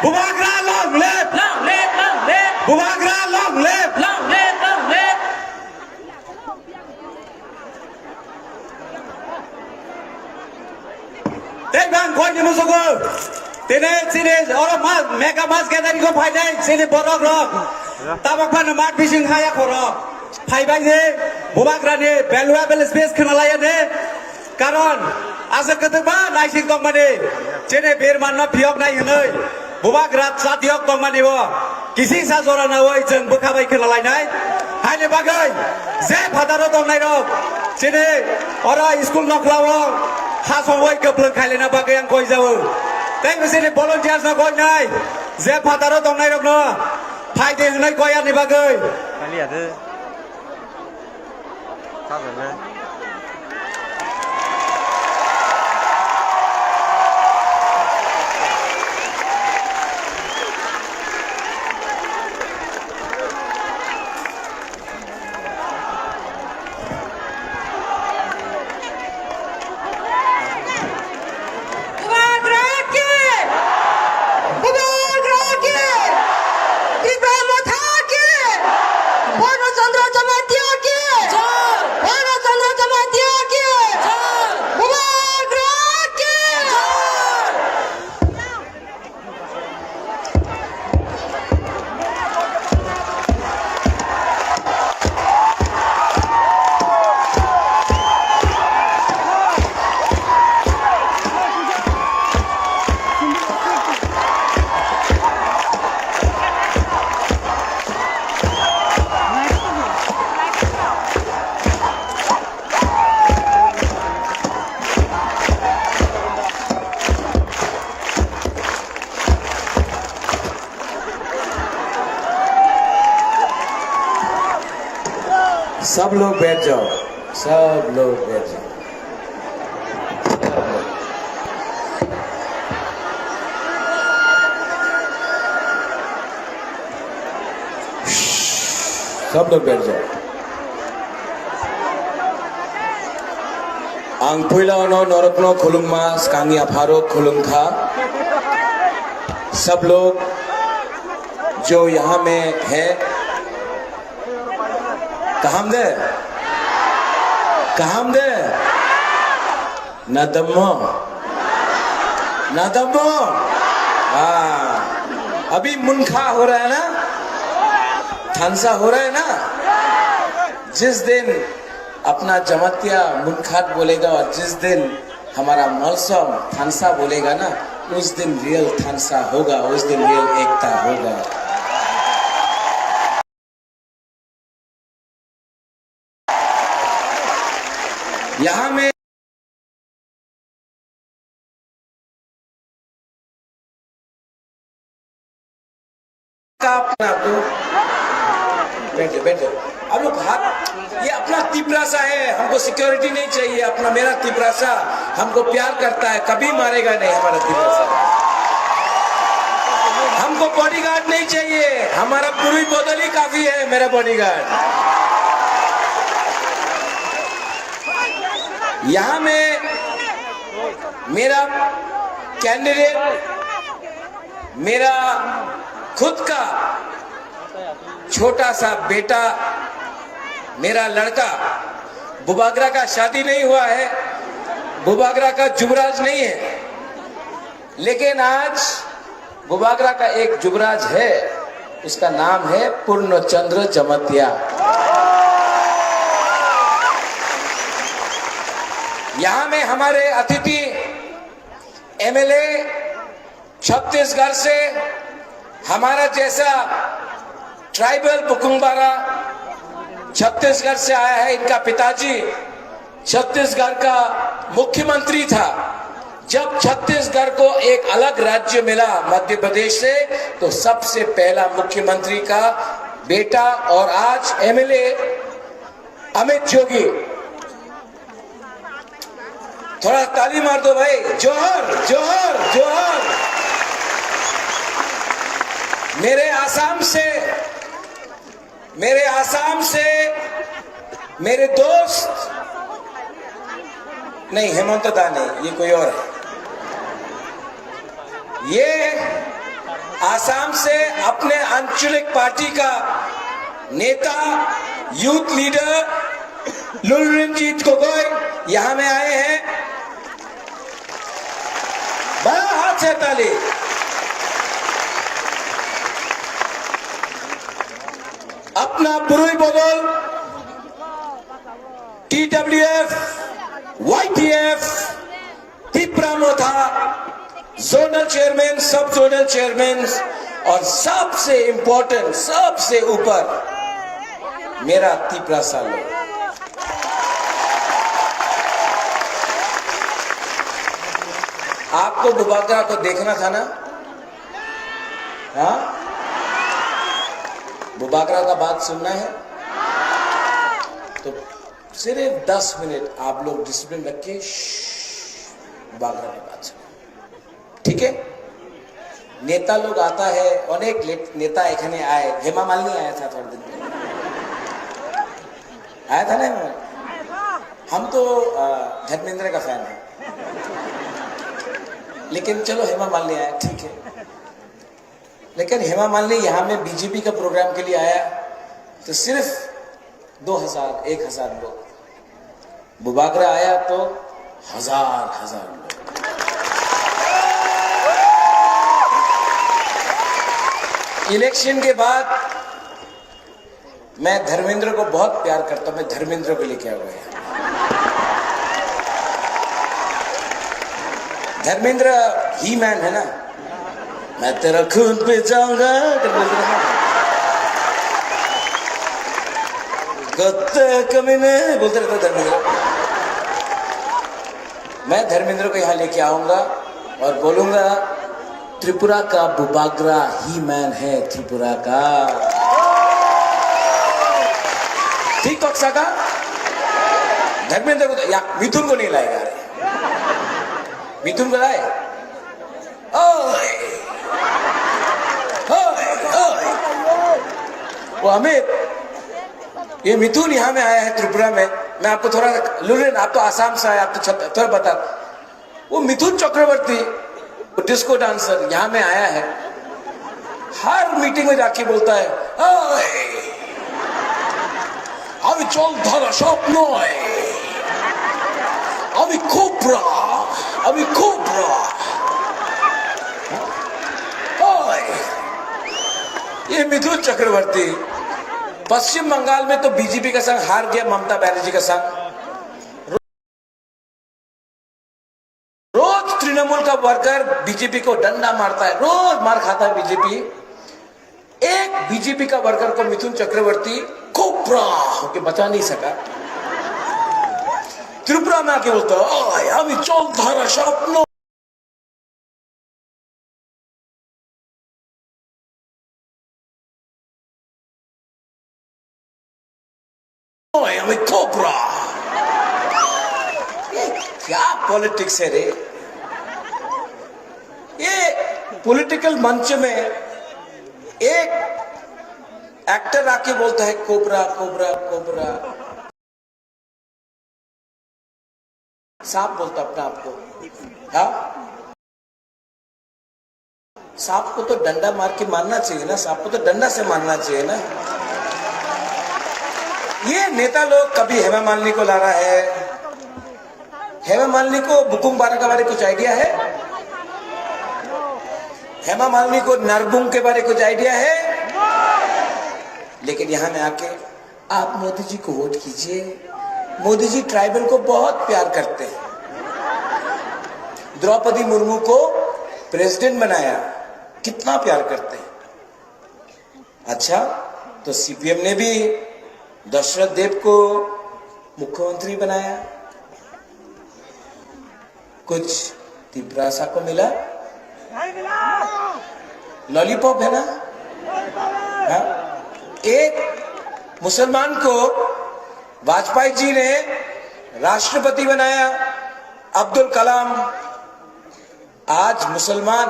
bubagra long lep bubagra long lep Teng bang koi ni musugo tene sini orang mas mega mas kita ni ko phai dai sini borok rok tabak pan mat bising khaya korok phai bai ne bubagra ni valuable space khnalaya ne karon asa keteba naising tong mane sini bir man na phiok nai hnoi bubagra satiok tong mane bo kisi sa jora na wai jeng bukhabai khnalai nai haine bagai je phataro tong nai rok sini ora school noklawo hasawai kepleng khailena bagai yang koi jawo teng sini volunteers na koi nai je phataro tong nai rok no phai de hnai koi ani bagai Kali ada. Sabar na. सब लोग बैठ जाओ सब लोग बैठ जाओ सब लोग बैठ जाओ आं पुइलावनो नरत्न खुलुंगमा स्कांगिया फारूक खुलुंगखा सब लोग जो यहाँ में है कहम दे नदम्मो अभी मुनखा हो रहा है ना थानसा हो रहा है ना जिस दिन अपना जमतिया मुनखाट बोलेगा और जिस दिन हमारा मौसम थानसा बोलेगा ना, उस दिन रियल थानसा होगा, उस दिन रियल एकता होगा। यहाँ में आपको बैठे आप लोग हाथ, ये अपना तिपरासा है, हमको सिक्योरिटी नहीं चाहिए। अपना मेरा तिपरासा हमको प्यार करता है, कभी मारेगा नहीं हमारा तिपरासा। हमको बॉडीगार्ड नहीं चाहिए, हमारा पूरी बदल ही काफी है मेरा बॉडीगार्ड। यहां में मेरा कैंडिडेट, मेरा खुद का छोटा सा बेटा, मेरा लड़का, बुबागरा का शादी नहीं हुआ है, बुबागरा का जुबराज नहीं है, लेकिन आज बुबागरा का एक जुबराज है, उसका नाम है पूर्णचंद्र जमतिया। यहां में हमारे अतिथि एमएलए छत्तीसगढ़ से, हमारा जैसा ट्राइबल बुकुंबारा छत्तीसगढ़ से आया है। इनका पिताजी छत्तीसगढ़ का मुख्यमंत्री था। जब छत्तीसगढ़ को एक अलग राज्य मिला मध्य प्रदेश से, तो सबसे पहला मुख्यमंत्री का बेटा और आज एमएलए अमित जोगी। थोड़ा ताली मार दो भाई, जोहर जोहर जोहर। मेरे आसाम से मेरे दोस्त, नहीं हेमंत दा नहीं, ये कोई और है। ये आसाम से अपने आंचलिक पार्टी का नेता, यूथ लीडर लुलरंजीत गोगोई यहां में आए हैं। बड़ा हाथ से ताली। अपना पुरुई बदल TWF, YTF, त्रिपुरा मोथा, जोनल चेयरमैन, सब जोनल चेयरमैन, और सबसे इंपॉर्टेंट, सबसे ऊपर मेरा त्रिपुरा सालो। आपको बुबागरा को देखना था ना? हाँ, बुबागरा का बात सुनना है तो सिर्फ 10 मिनट आप लोग डिसिप्लिन रख के बुबागरा की बात सुनो, ठीक है? नेता लोग आता है, अनेक नेता एखाने आए। हेमा मालिनी आया था थोड़े दिन पहले, आया था ना? हम तो धर्मेंद्र का फैन है, लेकिन चलो हेमा मालिनी आया, ठीक है। लेकिन हेमा मालिनी यहाँ में बीजेपी का प्रोग्राम के लिए आया तो सिर्फ 2000-1000 लोग, बुबागरा आया तो हजार लोग। इलेक्शन के बाद मैं धर्मेंद्र को बहुत प्यार करता हूं, मैं धर्मेंद्र को लेके आया है। धर्मेंद्र ही मैन है ना, मैं तेरा खून पे जाऊंगा, कुत्ते कमीने बोलते रहता धर्मेंद्र। मैं धर्मेंद्र को यहाँ लेके आऊंगा और बोलूंगा त्रिपुरा का बुबागरा ही मैन है, त्रिपुरा का। ठीक तो का धर्मेंद्र को या मिथुन को नहीं लाएगा, मिथुन को लाए। वो अमित, ये मिथुन यहाँ में आया है त्रिपुरा में। मैं आपको थोड़ा लुलेन, आप तो आसाम से आए, आप तो थोड़ा बता। वो मिथुन चक्रवर्ती, वो डिस्को डांसर यहाँ में आया है, हर मीटिंग में जाके बोलता है अभी चल धरा स्वप्न, अभी कोबरा, अभी कोबरा। ये मिथुन चक्रवर्ती पश्चिम बंगाल में तो बीजेपी का संग हार गया, ममता बनर्जी का संग। रोज तृणमूल का वर्कर बीजेपी को डंडा मारता है, रोज मार खाता है बीजेपी। एक बीजेपी का वर्कर को मिथुन चक्रवर्ती कोबरा होके बचा नहीं सका। त्रिपुरा में आके बोलता है हम चल धारा स्वप्न कोबरा। क्या पॉलिटिक्स है रे? ये पॉलिटिकल मंच में एक एक्टर आके बोलता है कोबरा कोबरा कोबरा, सांप बोलता अपना आपको। हाँ, सांप को तो डंडा मार के मारना चाहिए ना, सांप को तो डंडा से मारना चाहिए ना। ये नेता लोग कभी हेमा मालिनी को ला रहा है। हेमा मालिनी को बुकुम बारा के बारे कुछ आइडिया है? हेमा मालिनी को नरबुंग के बारे कुछ आइडिया है? लेकिन यहां में आके आप मोदी जी को वोट कीजिए। मोदी जी ट्राइबल को बहुत प्यार करते हैं। द्रौपदी मुर्मू को प्रेसिडेंट बनाया, कितना प्यार करते हैं। अच्छा, तो सीपीएम ने भी दशरथ देव को मुख्यमंत्री बनाया। कुछ तिब्रासा को मिला, लॉलीपॉप है ना। हाँ? एक मुसलमान को वाजपेयी जी ने राष्ट्रपति बनाया, अब्दुल कलाम। आज मुसलमान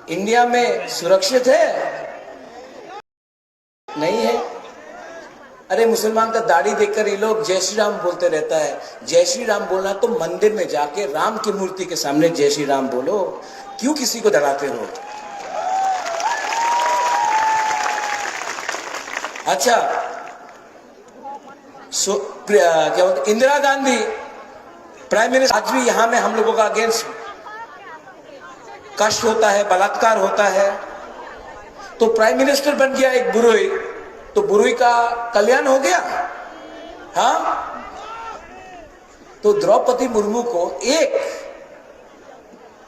इंडिया में सुरक्षित है? नहीं है। अरे मुसलमान का दाढ़ी देखकर ये लोग जय श्री राम बोलते रहता है। जय श्री राम बोलना तो मंदिर में जाके राम की मूर्ति के सामने जय श्री राम बोलो, क्यों किसी को डराते हो? अच्छा, क्या बोलते, इंदिरा गांधी प्राइम मिनिस्टर। आज भी यहां में हम लोगों का अगेंस्ट कष्ट होता है, बलात्कार होता है, तो प्राइम मिनिस्टर बन गया एक बुरुई, तो बुरुई का कल्याण हो गया। हाँ, तो द्रौपदी मुर्मू को, एक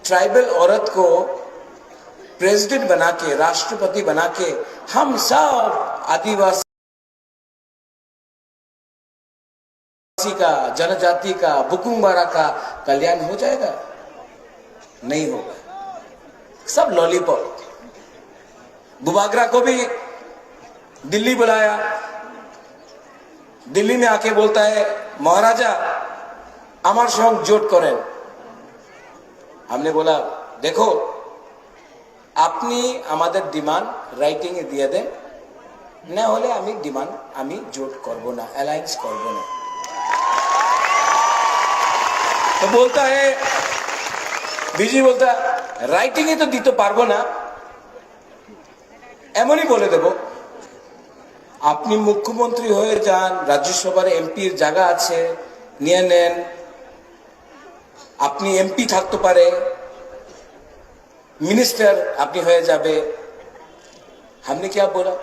ट्राइबल औरत को प्रेसिडेंट बना के, राष्ट्रपति बना के हम सब आदिवासी का, जनजाति का, बुकुंबारा का कल्याण हो जाएगा? नहीं होगा, सब लॉलीपॉप। बुबागरा को भी दिल्ली बुलाया, दिल्ली में आके बोलता है महाराजा আমার সঙ্গে জোট করেন। हमने बोला देखो আপনি আমাদের ডিমান্ড রাইটিং এ দিয়ে দেন, না হলে আমি ডিমান্ড আমি জোট করব না, অ্যালায়েন্স করব না। तो बोलता है बीजी बोलता राइटिंग ही तो দিতে পারবো না, এমনই বলে দেব। আপনি মুখ্যমন্ত্রী হয়ে যান, রাজ্যসভার এমপির জায়গা আছে, নিয়ে নেন, আপনি এমপি থাকতে পারে, मिनिस्टर আপনি হয়ে যাবে। हमने क्या बोला?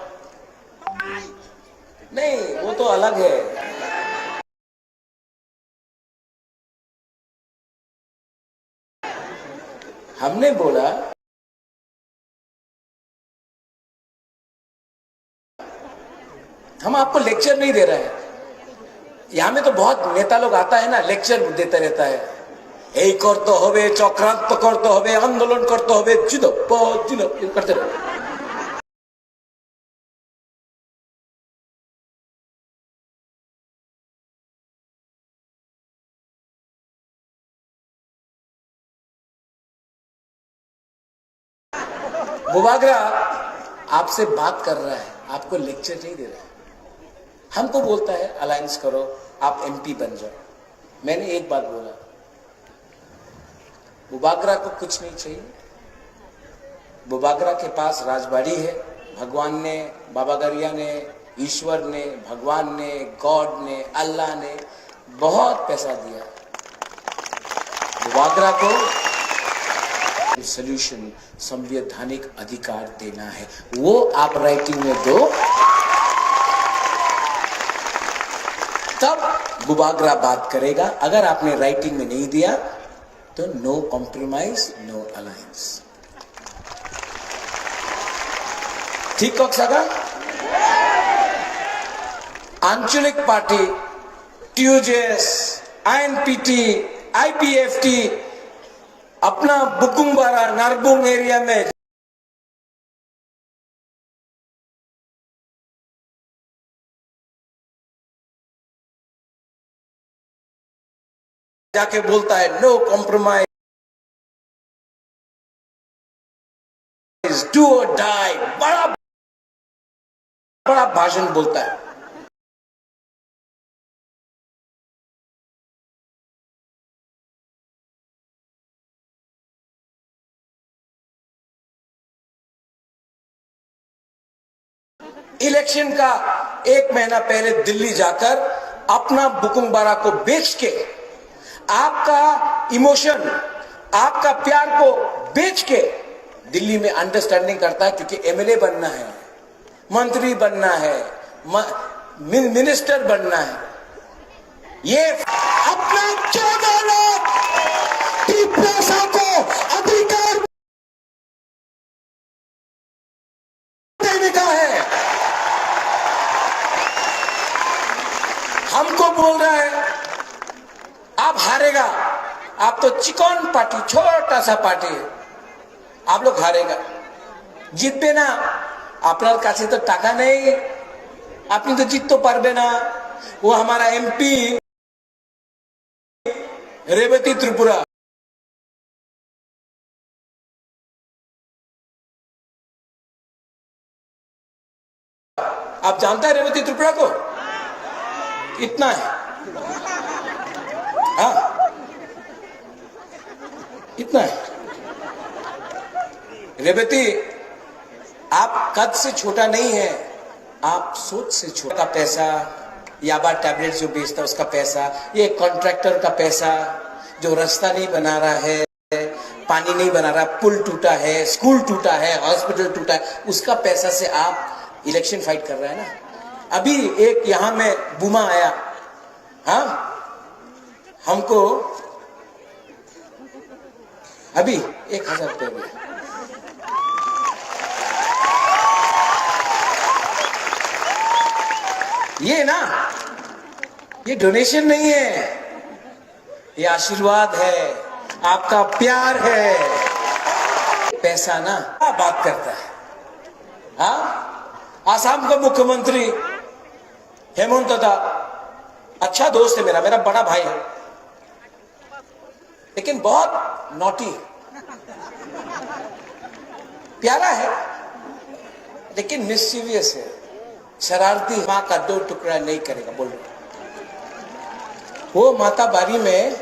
नहीं, वो तो अलग है। हमने बोला हम आपको लेक्चर नहीं दे रहे हैं। यहां में तो बहुत नेता लोग आता है ना, लेक्चर देता रहता है, এই করতে হবে, চক্রান্ত করতে হবে, আন্দোলন করতে হবে, করতে হবে। बुबागरा आपसे बात कर रहा है, आपको लेक्चर नहीं दे रहा है। हमको बोलता है अलायंस करो, आप एमपी बन जाओ। मैंने एक बात बोला, बुबागरा को कुछ नहीं चाहिए। बुबागरा के पास राजबाड़ी है। भगवान ने, बाबा गरिया ने, ईश्वर ने, भगवान ने, गॉड ने, अल्लाह ने बहुत पैसा दिया। बुबागरा को सोल्यूशन, संवैधानिक अधिकार देना है, वो आप राइटिंग में दो। तब बुबागरा बात करेगा। अगर आपने राइटिंग में नहीं दिया तो नो कॉम्प्रोमाइज, नो अलायंस। ठीक कह सका? आंचलिक पार्टी, ट्यूजेस, आईएनपीटी, आईपीएफटी अपना बुकुंबारा नारबुंग एरिया में जाके बोलता है नो कॉम्प्रोमाइज, डू और डाई, बड़ा बड़ा भाषण बोलता है। इलेक्शन का 1 महीना पहले दिल्ली जाकर अपना बुकुंबारा को बेच के, आपका इमोशन, आपका प्यार को बेच के दिल्ली में अंडरस्टैंडिंग करता है, क्योंकि एमएलए बनना है, मंत्री बनना है, मिनिस्टर बनना है। ये अपना 14 लाख की पैसा को अधिकार देने का है। हमको बोल रहा है आप हारेगा, आप तो चिकन पार्टी, छोटा सा पार्टी है, आप लोग हारेगा, जीतबे ना, আপনার কাছে তো টাকা নেই, আপনি তো জিততে পারবে না। वो हमारा एमपी रेवती त्रिपुरा, आप जानते हैं रेवती त्रिपुरा को? इतना है, हाँ इतना है। रेवती आप कद से छोटा नहीं है, आप सोच से छोटा का पैसा, याबा टैबलेट जो बेचता है उसका पैसा, ये कॉन्ट्रैक्टर का पैसा जो रास्ता नहीं बना रहा है, पानी नहीं बना रहा, पुल टूटा है, स्कूल टूटा है, हॉस्पिटल टूटा है, उसका पैसा से आप इलेक्शन फाइट कर रहे हैं ना। अभी एक यहां में बुमा आया, हाँ हमको अभी 1000 रुपये दिया। ये ना, ये डोनेशन नहीं है, ये आशीर्वाद है, आपका प्यार है। पैसा ना बात करता है। हाँ, आसाम का मुख्यमंत्री हेमंत दा अच्छा दोस्त है, मेरा बड़ा भाई है, लेकिन बहुत नॉटी, प्यारा है लेकिन मिस्चीवियस है, शरारती। माँ का 2 टुकड़ा नहीं करेगा, बोलो। वो माता बारी में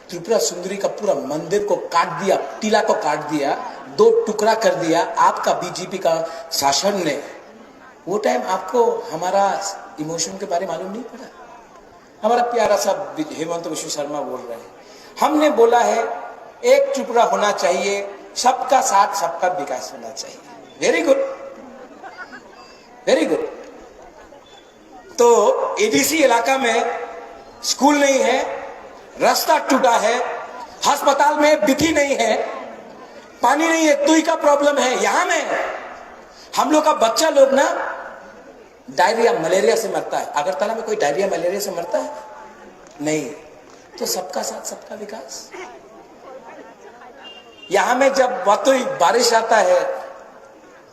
त्रिपुरा सुंदरी का पूरा मंदिर को काट दिया, टीला को काट दिया, 2 टुकड़ा कर दिया आपका बीजेपी का शासन ने। वो टाइम आपको हमारा इमोशन के बारे में मालूम नहीं पड़ा। हमारा प्यारा सा हेमंत विश्व शर्मा बोल रहे हैं, हमने बोला है 1 टुकड़ा होना चाहिए, सबका साथ सबका विकास होना चाहिए। Very good, very good. तो एडीसी इलाका में स्कूल नहीं है, रास्ता टूटा है, अस्पताल में बिथी नहीं है, पानी नहीं है, तुई का प्रॉब्लम है। यहां में हम लोग का बच्चा लोग ना डायरिया मलेरिया से मरता है। अगरतला में कोई डायरिया मलेरिया से मरता है? नहीं। तो सबका साथ सबका विकास। यहां में जब बारिश आता है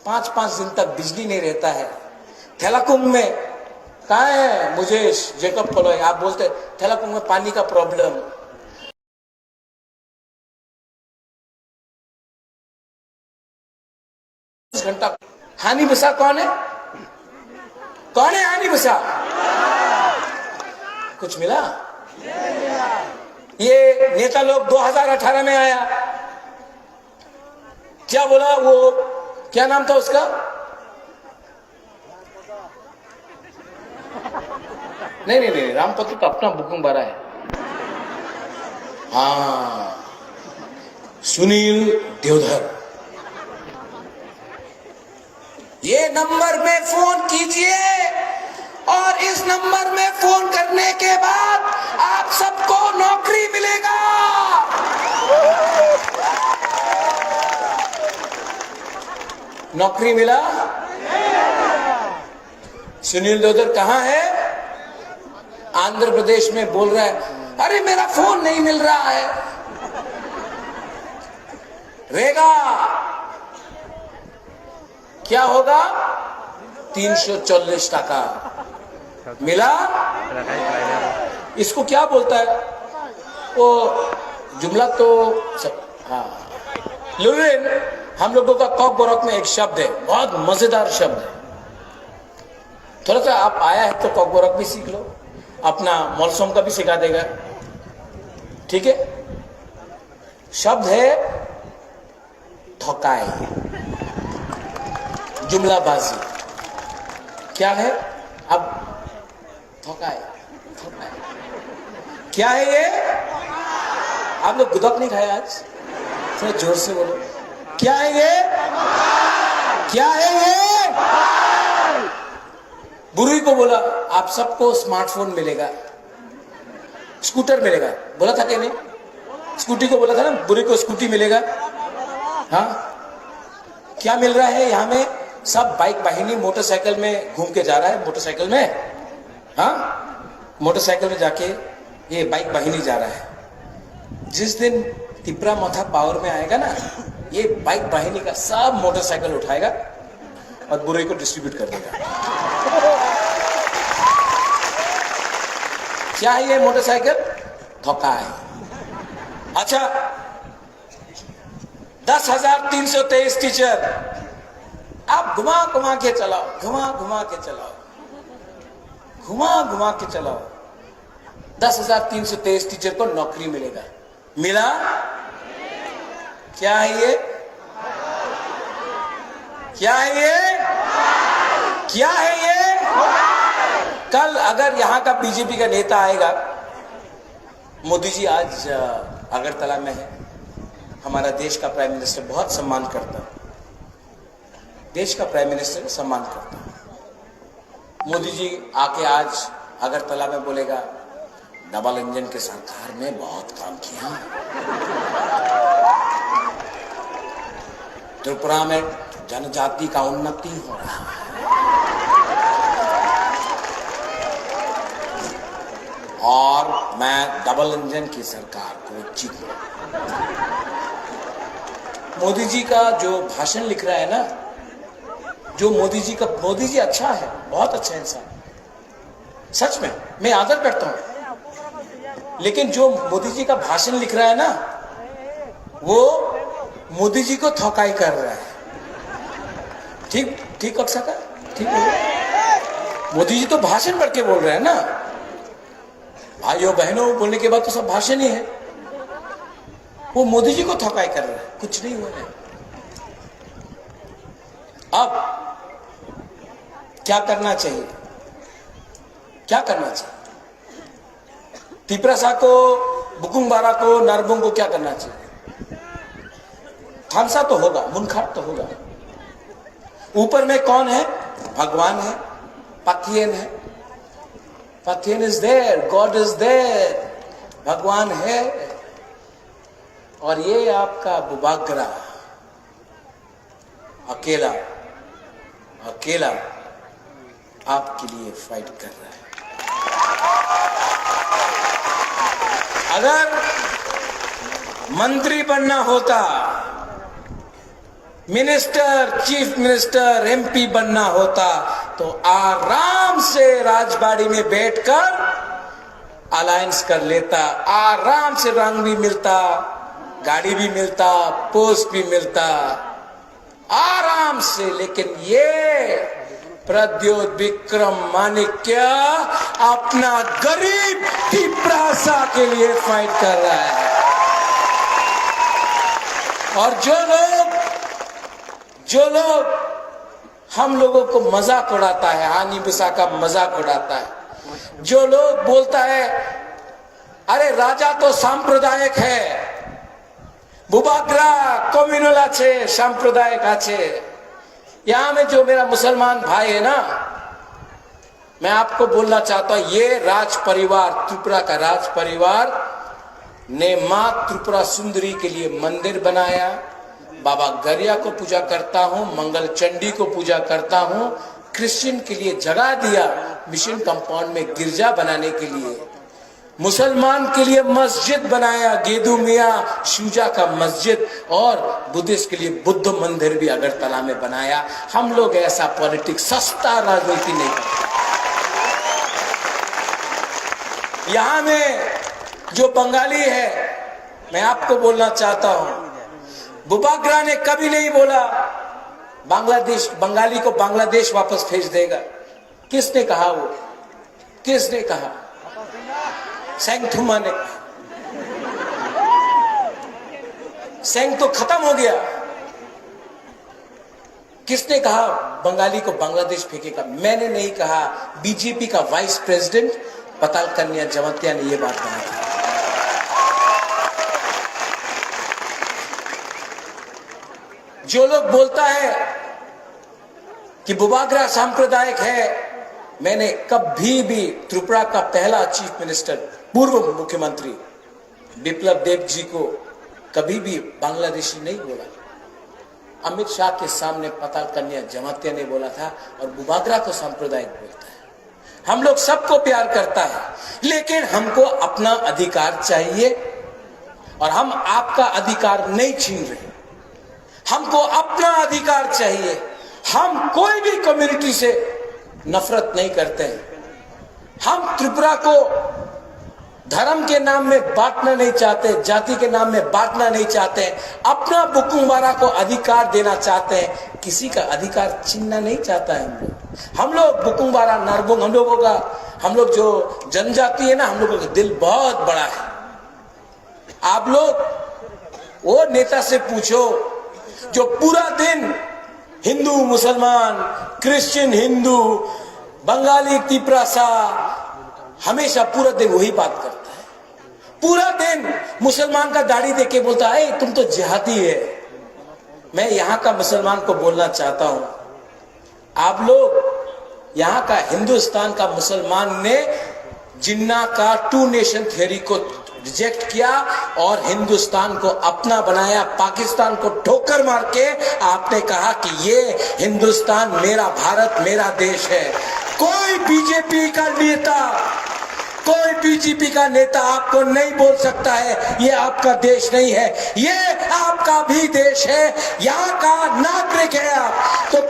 5-5 दिन तक बिजली नहीं रहता है। थेलाकुंग में कहा है, मुझे जेकब खोलो, आप बोलते थेलाकुंग में पानी का प्रॉब्लम। घंटा। हानि बसा कौन है? कौन है हानि बसा? कुछ मिला? ये नेता लोग 2018 में आया, क्या बोला? वो क्या नाम था उसका? नहीं, रामपत्र का अपना बुकुंबारा है। हाँ, सुनील देवधर। ये नंबर में फोन कीजिए और इस नंबर में फोन करने के बाद आप सबको नौकरी मिलेगा। नौकरी मिला? सुनील दोदर कहां है? आंध्र प्रदेश में बोल रहा है, अरे मेरा फोन नहीं मिल रहा है। रेगा क्या होगा? 340 टका मिला। इसको क्या बोलता है वो जुमला? तो हाँ, लुरिन हम लोगों का कॉक बोरक में एक शब्द है, बहुत मजेदार शब्द है। थोड़ा सा आप आया है तो कॉक बोरक भी सीख लो, अपना मौसम का भी सिखा देगा, ठीक है? शब्द है थकाए, जुमलाबाजी। क्या है? अब थकाए, थकाए क्या है ये? आप लोग गुदक नहीं खाए आज? थोड़ा जोर से बोलो, क्या है ये? क्या है ये? बुरी को बोला आप सबको स्मार्टफोन मिलेगा, स्कूटर मिलेगा, बोला था कि नहीं? स्कूटी को बोला था ना, बुरी को स्कूटी मिलेगा। हाँ, क्या मिल रहा है यहाँ में? सब बाइक वाहिनी मोटरसाइकिल में घूम के जा रहा है, मोटरसाइकिल में। हाँ, मोटरसाइकिल में जाके ये बाइक वाहिनी जा रहा है। जिस दिन तिपरा मथा पावर में आएगा ना, ये बाइक वाहिनी का सब मोटरसाइकिल उठाएगा और बुरे को डिस्ट्रीब्यूट कर देगा। क्या है ये मोटरसाइकिल? धोखा है। अच्छा, 10,323 टीचर आप घुमा घुमा के चलाओ, घुमा घुमा के चलाओ, घुमा घुमा के चलाओ, 10,323 टीचर को नौकरी मिलेगा। मिला? क्या है ये? क्या है ये? क्या है ये? कल अगर यहां का बीजेपी का नेता आएगा, मोदी जी आज अगरतला में है, हमारा देश का प्राइम मिनिस्टर बहुत सम्मान करता, देश का प्राइम मिनिस्टर सम्मान करता। मोदी जी आके आज अगरतला में बोलेगा, डबल इंजन के सरकार ने बहुत काम किया, त्रिपुरा में जनजाति का उन्नति हो रहा है, और मैं डबल इंजन की सरकार को जीतूंगा। मोदी जी का जो भाषण लिख रहा है ना, जो मोदी जी अच्छा है, बहुत अच्छा इंसान, सच में मैं आदर करता हूं, लेकिन जो मोदी जी का भाषण लिख रहा है ना, वो मोदी जी को थकाई कर रहा है। ठीक ठीक कक्षा का ठीक है। मोदी जी तो भाषण पढ़ के बोल रहे हैं ना, भाइयों बहनों बोलने के बाद तो सब भाषण ही है, वो मोदी जी को थकाई कर रहा है, कुछ नहीं हुआ है। अब क्या करना चाहिए? क्या करना चाहिए? तिपरासा को, बुकुंबारा को, नरबुंग को क्या करना चाहिए? थानसा तो होगा, मुनखाट तो होगा। ऊपर में कौन है? भगवान है, पथियन है, पथियन is there, God is there, भगवान है। और ये आपका बुबागरा अकेला अकेला आपके लिए फाइट कर रहा है। अगर मंत्री बनना होता, मिनिस्टर, चीफ मिनिस्टर, एमपी बनना होता, तो आराम से राजबाड़ी में बैठकर अलायंस कर लेता, आराम से रंग भी मिलता, गाड़ी भी मिलता, पोस्ट भी मिलता, आराम से। लेकिन ये प्रद्योत विक्रम माणिक्य अपना गरीब तिपरासा के लिए फाइट कर रहा है। और जो लोग हम लोगों को मजाक उड़ाता है, हानि बिसा का मजाक उड़ाता है, जो लोग बोलता है अरे राजा तो सांप्रदायिक है, बुबाग्रा कम्युनल आछे, सांप्रदायिक आछे। यहां में जो मेरा मुसलमान भाई है ना, मैं आपको बोलना चाहता हूं, ये राज परिवार, त्रिपुरा का राज परिवार ने मां त्रिपुरा सुंदरी के लिए मंदिर बनाया, बाबा गरिया को पूजा करता हूं, मंगल चंडी को पूजा करता हूं, क्रिश्चियन के लिए जगह दिया मिशन कंपाउंड में गिरजा बनाने के लिए, मुसलमान के लिए मस्जिद बनाया, गेदू मियाँ शुजा का मस्जिद, और बुद्धिस्ट के लिए बुद्ध मंदिर भी अगरतला में बनाया। हम लोग ऐसा पॉलिटिक्स, सस्ता राजनीति नहीं करते। यहां में जो बंगाली है, मैं आपको बोलना चाहता हूं, बुबाग्रा ने कभी नहीं बोला बांग्लादेश, बंगाली को बांग्लादेश वापस भेज देगा। किसने कहा? वो किसने कहा? सेंगथुमा ने। सेंग तो खत्म हो गया। किसने कहा बंगाली को बांग्लादेश फेंकेगा? मैंने नहीं कहा, बीजेपी का वाइस प्रेसिडेंट पताल कन्या जमातिया ने यह बात कहा था। जो लोग बोलता है कि बुबाग्रा सांप्रदायिक है, मैंने कभी भी त्रिपुरा का पहला चीफ मिनिस्टर, पूर्व मुख्यमंत्री बिप्लब देब जी को कभी भी बांग्लादेशी नहीं बोला। अमित शाह के सामने पताल कन्या जमातिया ने बोला था, और बुबाग्रा को सांप्रदायिक बोलता है। हम लोग सबको प्यार करता है, लेकिन हमको अपना अधिकार चाहिए, और हम आपका अधिकार नहीं छीन रहे। हमको अपना अधिकार चाहिए। हम कोई भी कम्युनिटी से नफरत नहीं करते हैं। हम त्रिपुरा को धर्म के नाम में बांटना नहीं चाहते, जाति के नाम में बांटना नहीं चाहते, अपना बुकुंबारा को अधिकार देना चाहते हैं। किसी का अधिकार छीनना नहीं चाहता है हम लोग बुकुंबारा, नारबुंग, हम लोग जो जनजाति है ना, हम लोगों का दिल बहुत बड़ा है। आप लोग वो नेता से पूछो जो पूरा दिन हिंदू मुसलमान, क्रिश्चियन हिंदू, बंगाली तिपरासा, हमेशा पूरा दिन वही बात करता है। पूरा दिन मुसलमान का दाढ़ी देख के बोलता है तुम तो जिहादी है। मैं यहाँ का मुसलमान को बोलना चाहता हूं, आप लोग यहाँ का हिंदुस्तान का मुसलमान ने जिन्ना का 2 नेशन थ्योरी को रिजेक्ट किया और हिंदुस्तान को अपना बनाया। पाकिस्तान को ठोकर मार के आपने कहा कि ये हिंदुस्तान मेरा, भारत मेरा देश है। कोई बीजेपी का नेता आपको नहीं बोल सकता है ये आपका देश नहीं है, ये आपका भी देश है, यहाँ का नागरिक है आप। तो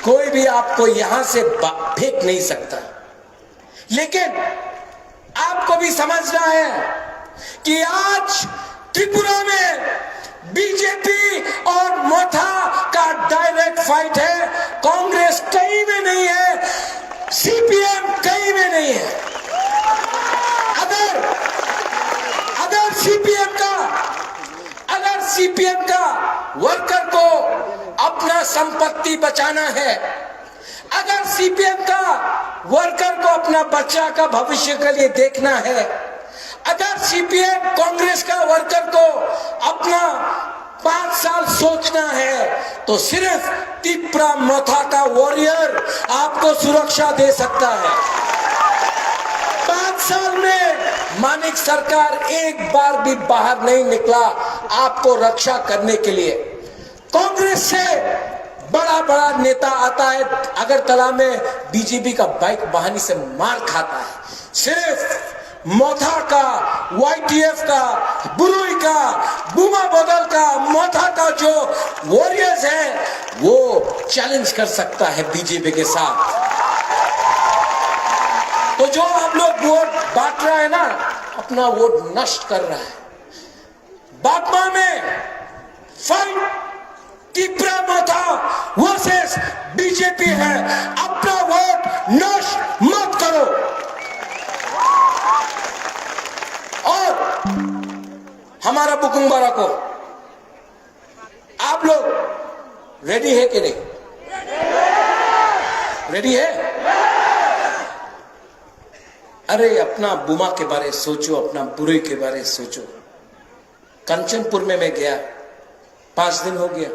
कोई भी आपको यहां से फेंक नहीं सकता। लेकिन आपको भी समझना है कि आज त्रिपुरा में बीजेपी और मोथा का डायरेक्ट फाइट है। कांग्रेस कहीं में नहीं है, सीपीएम कहीं में नहीं है। अगर सीपीएम का वर्कर को अपना संपत्ति बचाना है, अगर सीपीएम का वर्कर को अपना बच्चा का भविष्य के लिए देखना है, अगर सीपीएम कांग्रेस का वर्कर को अपना 5 साल सोचना है, तो सिर्फ त्रिपुरा मोथा का वॉरियर आपको सुरक्षा दे सकता है। 5 साल में मानिक सरकार एक बार भी बाहर नहीं निकला आपको रक्षा करने के लिए। कांग्रेस से बड़ा नेता आता है अगरतला में, बीजेपी का बाइक वाहनी से मार खाता है। सिर्फ मोथा का, वाईटीएफ का, बुरुई का, बुमा बदल का, मोथा का जो वॉरियर्स है वो चैलेंज कर सकता है बीजेपी के साथ। तो जो आप लोग वोट बांट रहा है ना, अपना वोट नष्ट कर रहा है। बागमा में फाइट त्रिपुरा मोथा वर्सेस बीजेपी है। अपना वोट नष्ट मत करो। और हमारा बुकुंबारा को आप लोग रेडी है कि नहीं? रेडी है? अरे अपना बुमा के बारे सोचो, अपना बुरुई के बारे सोचो। कंचनपुर में मैं गया, 5 दिन हो गया।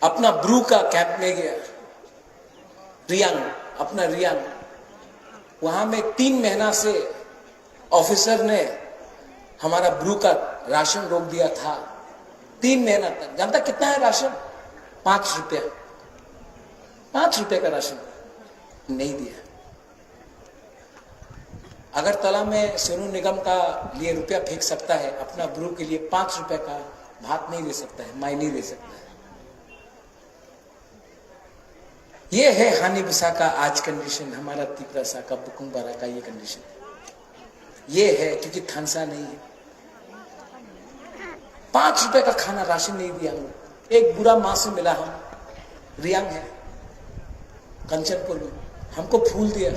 अपना ब्रू का कैंप में गया, रियांग, अपना रियांग, वहां में 3 महीना से ऑफिसर ने हमारा ब्रू का राशन रोक दिया था। 3 महीना तक। जानता कितना है राशन? 5 रुपया। 5 रुपये का राशन नहीं दिया। अगरतला में सोनू निगम का लिए रुपया फेंक सकता है, अपना ब्रू के लिए 5 रुपए का भात नहीं दे सकता है, माई नहीं दे सकता है। ये है हानि बसा का आज कंडीशन, हमारा तिपरासा का बुकुंबारा का ये कंडीशन ये है, क्योंकि थानसा नहीं है। 5 रुपए का खाना राशन नहीं दिया हम लोग। एक बुरा माँ से मिला, हम रियांग है कंचनपुर में, हमको फूल दिया।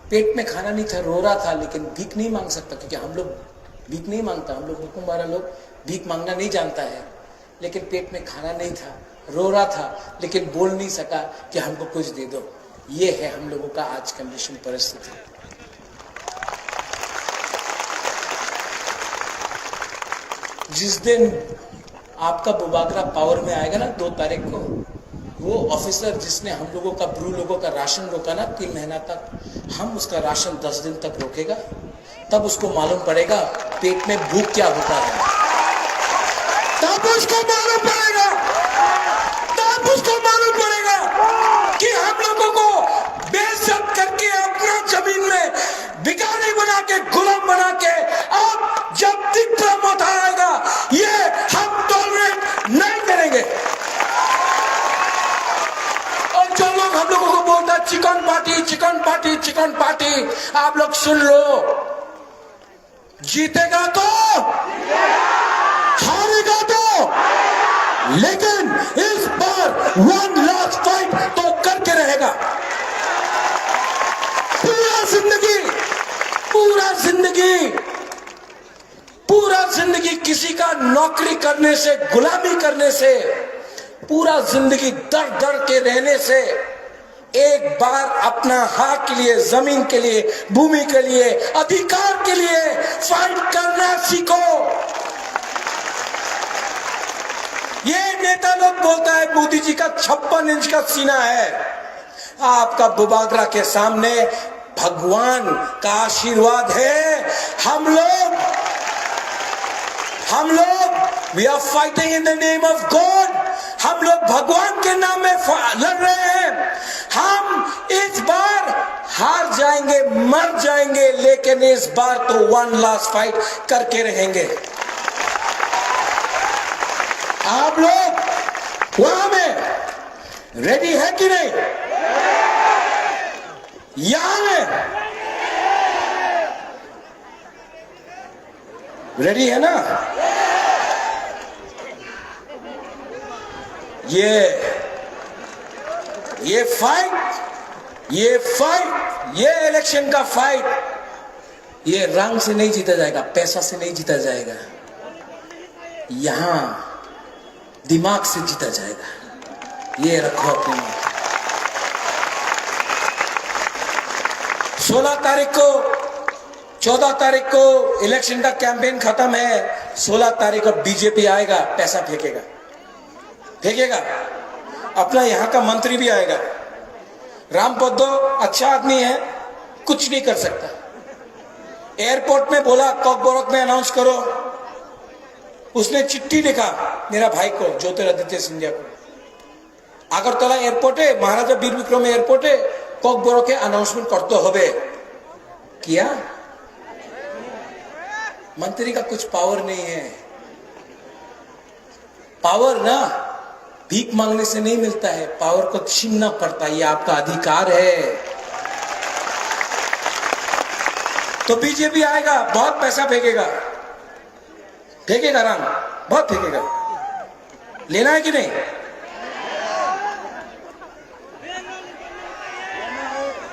पेट में खाना नहीं था, रो रहा था, लेकिन भीख नहीं मांग सकता, क्योंकि हम लोग भीख नहीं मांगता। हम लोग बुकुंबारा लोग भीख मांगना नहीं जानता है। लेकिन पेट में खाना नहीं था, रो रहा था, लेकिन बोल नहीं सका कि हमको कुछ दे दो। ये है हम लोगों का आज कंडीशन, परिस्थिति। जिस दिन आपका बुबागरा पावर में आएगा ना 2 तारीख को, वो ऑफिसर जिसने हम लोगों का ब्रू लोगों का राशन रोका ना 3 महीना तक, हम उसका राशन 10 दिन तक रोकेगा। तब उसको मालूम पड़ेगा पेट में भूख क्या होता है। तब उसको मालूम पड़ेगा, तब उसको मालूम पड़ेगा कि हम लोगों को बेइज्जत करके अपना जमीन में भिखारी बना के, गुलाम बना के, अब जब तिपरा मौत आएगा, ये हम टॉलरेट नहीं करेंगे। और जो लोग हम लोगों को बोलता है chicken party, chicken party, chicken party, आप लोग सुन लो, जीतेगा तो, हारेगा तो, लेकिन इस बार 1 लास्ट फाइट तो करके रहेगा। पूरा जिंदगी, पूरा जिंदगी, पूरा जिंदगी किसी का नौकरी करने से, गुलामी करने से, पूरा जिंदगी डर डर के रहने से, एक बार अपना हक के लिए, जमीन के लिए, भूमि के लिए, अधिकार के लिए फाइट करना सीखो। ये नेता लोग बोलता है मोदी जी का 56 इंच का सीना है। आपका बुबागरा के सामने भगवान का आशीर्वाद है। हम लोग we are fighting in the name of God. हम लोग भगवान के नाम में लड़ रहे हैं। हम इस बार हार जाएंगे, मर जाएंगे, लेकिन इस बार तो 1 लास्ट फाइट करके रहेंगे। आप लोग वहां में रेडी है कि नहीं? यहां में रेडी है ना? ये फाइट, ये इलेक्शन का फाइट, ये रंग से नहीं जीता जाएगा, पैसा से नहीं जीता जाएगा, यहां दिमाग से जीता जाएगा। ये रखो अपने में। 16 तारीख को, 14 तारीख को इलेक्शन का कैंपेन खत्म है। 16 तारीख को बीजेपी आएगा, पैसा फेंकेगा, अपना यहां का मंत्री भी आएगा। रामपद्दो अच्छा आदमी है, कुछ नहीं कर सकता। एयरपोर्ट में बोला कॉकबोरक में अनाउंस करो, उसने चिट्ठी लिखा मेरा भाई को, ज्योतिरादित्य सिंधिया को। अगरतला एयरपोर्ट है, महाराजा वीर विक्रम एयरपोर्ट है, कॉकबोरक के अनाउंसमेंट करते होबे किया। मंत्री का कुछ पावर नहीं है। पावर ना भीख मांगने से नहीं मिलता है, पावर को छीनना पड़ता है, ये आपका अधिकार है। तो बीजेपी आएगा, बहुत पैसा फेंकेगा रंग, बहुत फेंकेगा। लेना है कि नहीं?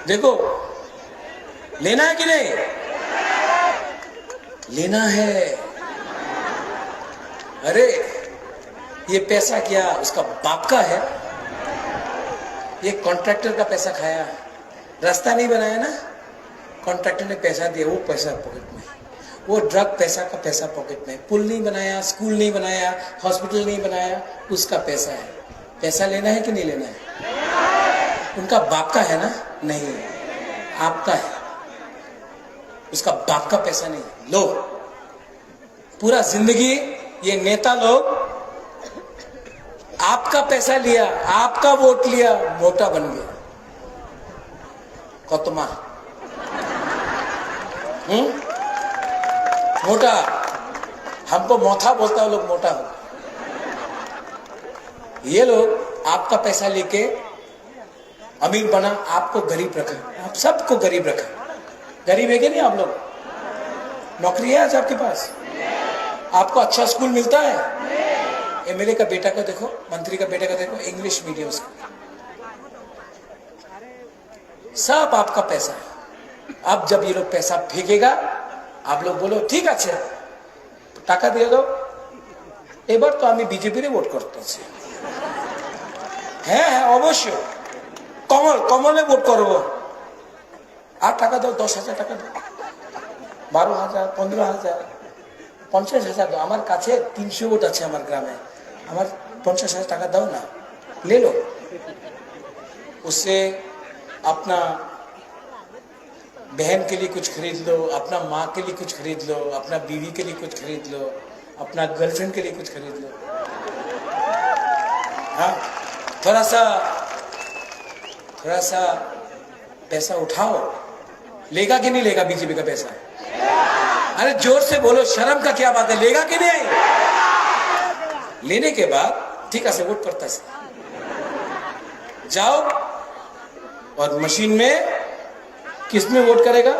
देखो, लेना है कि नहीं? लेना है। अरे ये पैसा क्या उसका बाप का है? ये कॉन्ट्रैक्टर का पैसा खाया, रास्ता नहीं बनाया ना, कॉन्ट्रैक्टर ने पैसा दिया, वो पैसा पॉकेट में, वो ड्रग पैसा का पैसा पॉकेट में, पुल नहीं बनाया, स्कूल नहीं बनाया, हॉस्पिटल नहीं बनाया, उसका पैसा है। पैसा लेना है कि नहीं लेना है? उनका बाप का है ना? नहीं, आपका है। उसका बाप का पैसा नहीं। लो, पूरा जिंदगी ये नेता लोग आपका पैसा लिया, आपका वोट लिया, मोटा बन गया। कौतुमा मोटा, हमको मोथा बोलता है, लोग मोटा हो। ये लोग आपका पैसा लेके अमीर बना, आपको गरीब रखा, आप सबको गरीब रखा। गरीब है कि नहीं आप लोग? नौकरी है आज आपके पास? आपको अच्छा स्कूल मिलता है? एमएलए का बेटा का देखो, मंत्री का बेटा का देखो, इंग्लिश मीडियम स्कूल, सब आपका पैसा है। अब जब ये लोग पैसा फेंकेगा, आप लोग बोलो ठीक আছে, টাকা দিয়ে দাও। এবার তো আমি বিজেপি রে ভোট করতেছি। হ্যাঁ হ্যাঁ অবশ্যই, কমলে ভোট করব। আর টাকা দাও, 10,000 টাকা দাও, 12,000, 15,000, 50,000 দাও। আমার কাছে 300 ভোট আছে আমার গ্রামে, আমার 50,000 টাকা দাও ना, ले लो। उससे अपना बहन के लिए कुछ खरीद लो, अपना माँ के लिए कुछ खरीद लो, अपना बीवी के लिए कुछ खरीद लो, अपना गर्लफ्रेंड के लिए कुछ खरीद लो। हाँ, थोड़ा सा पैसा उठाओ। लेगा कि नहीं लेगा बीजेपी का पैसा? अरे जोर से बोलो, शर्म का क्या बात है, लेगा कि नहीं? लेने के बाद ठीक है, वोट करता है, जाओ और मशीन में किसमें वोट करेगा?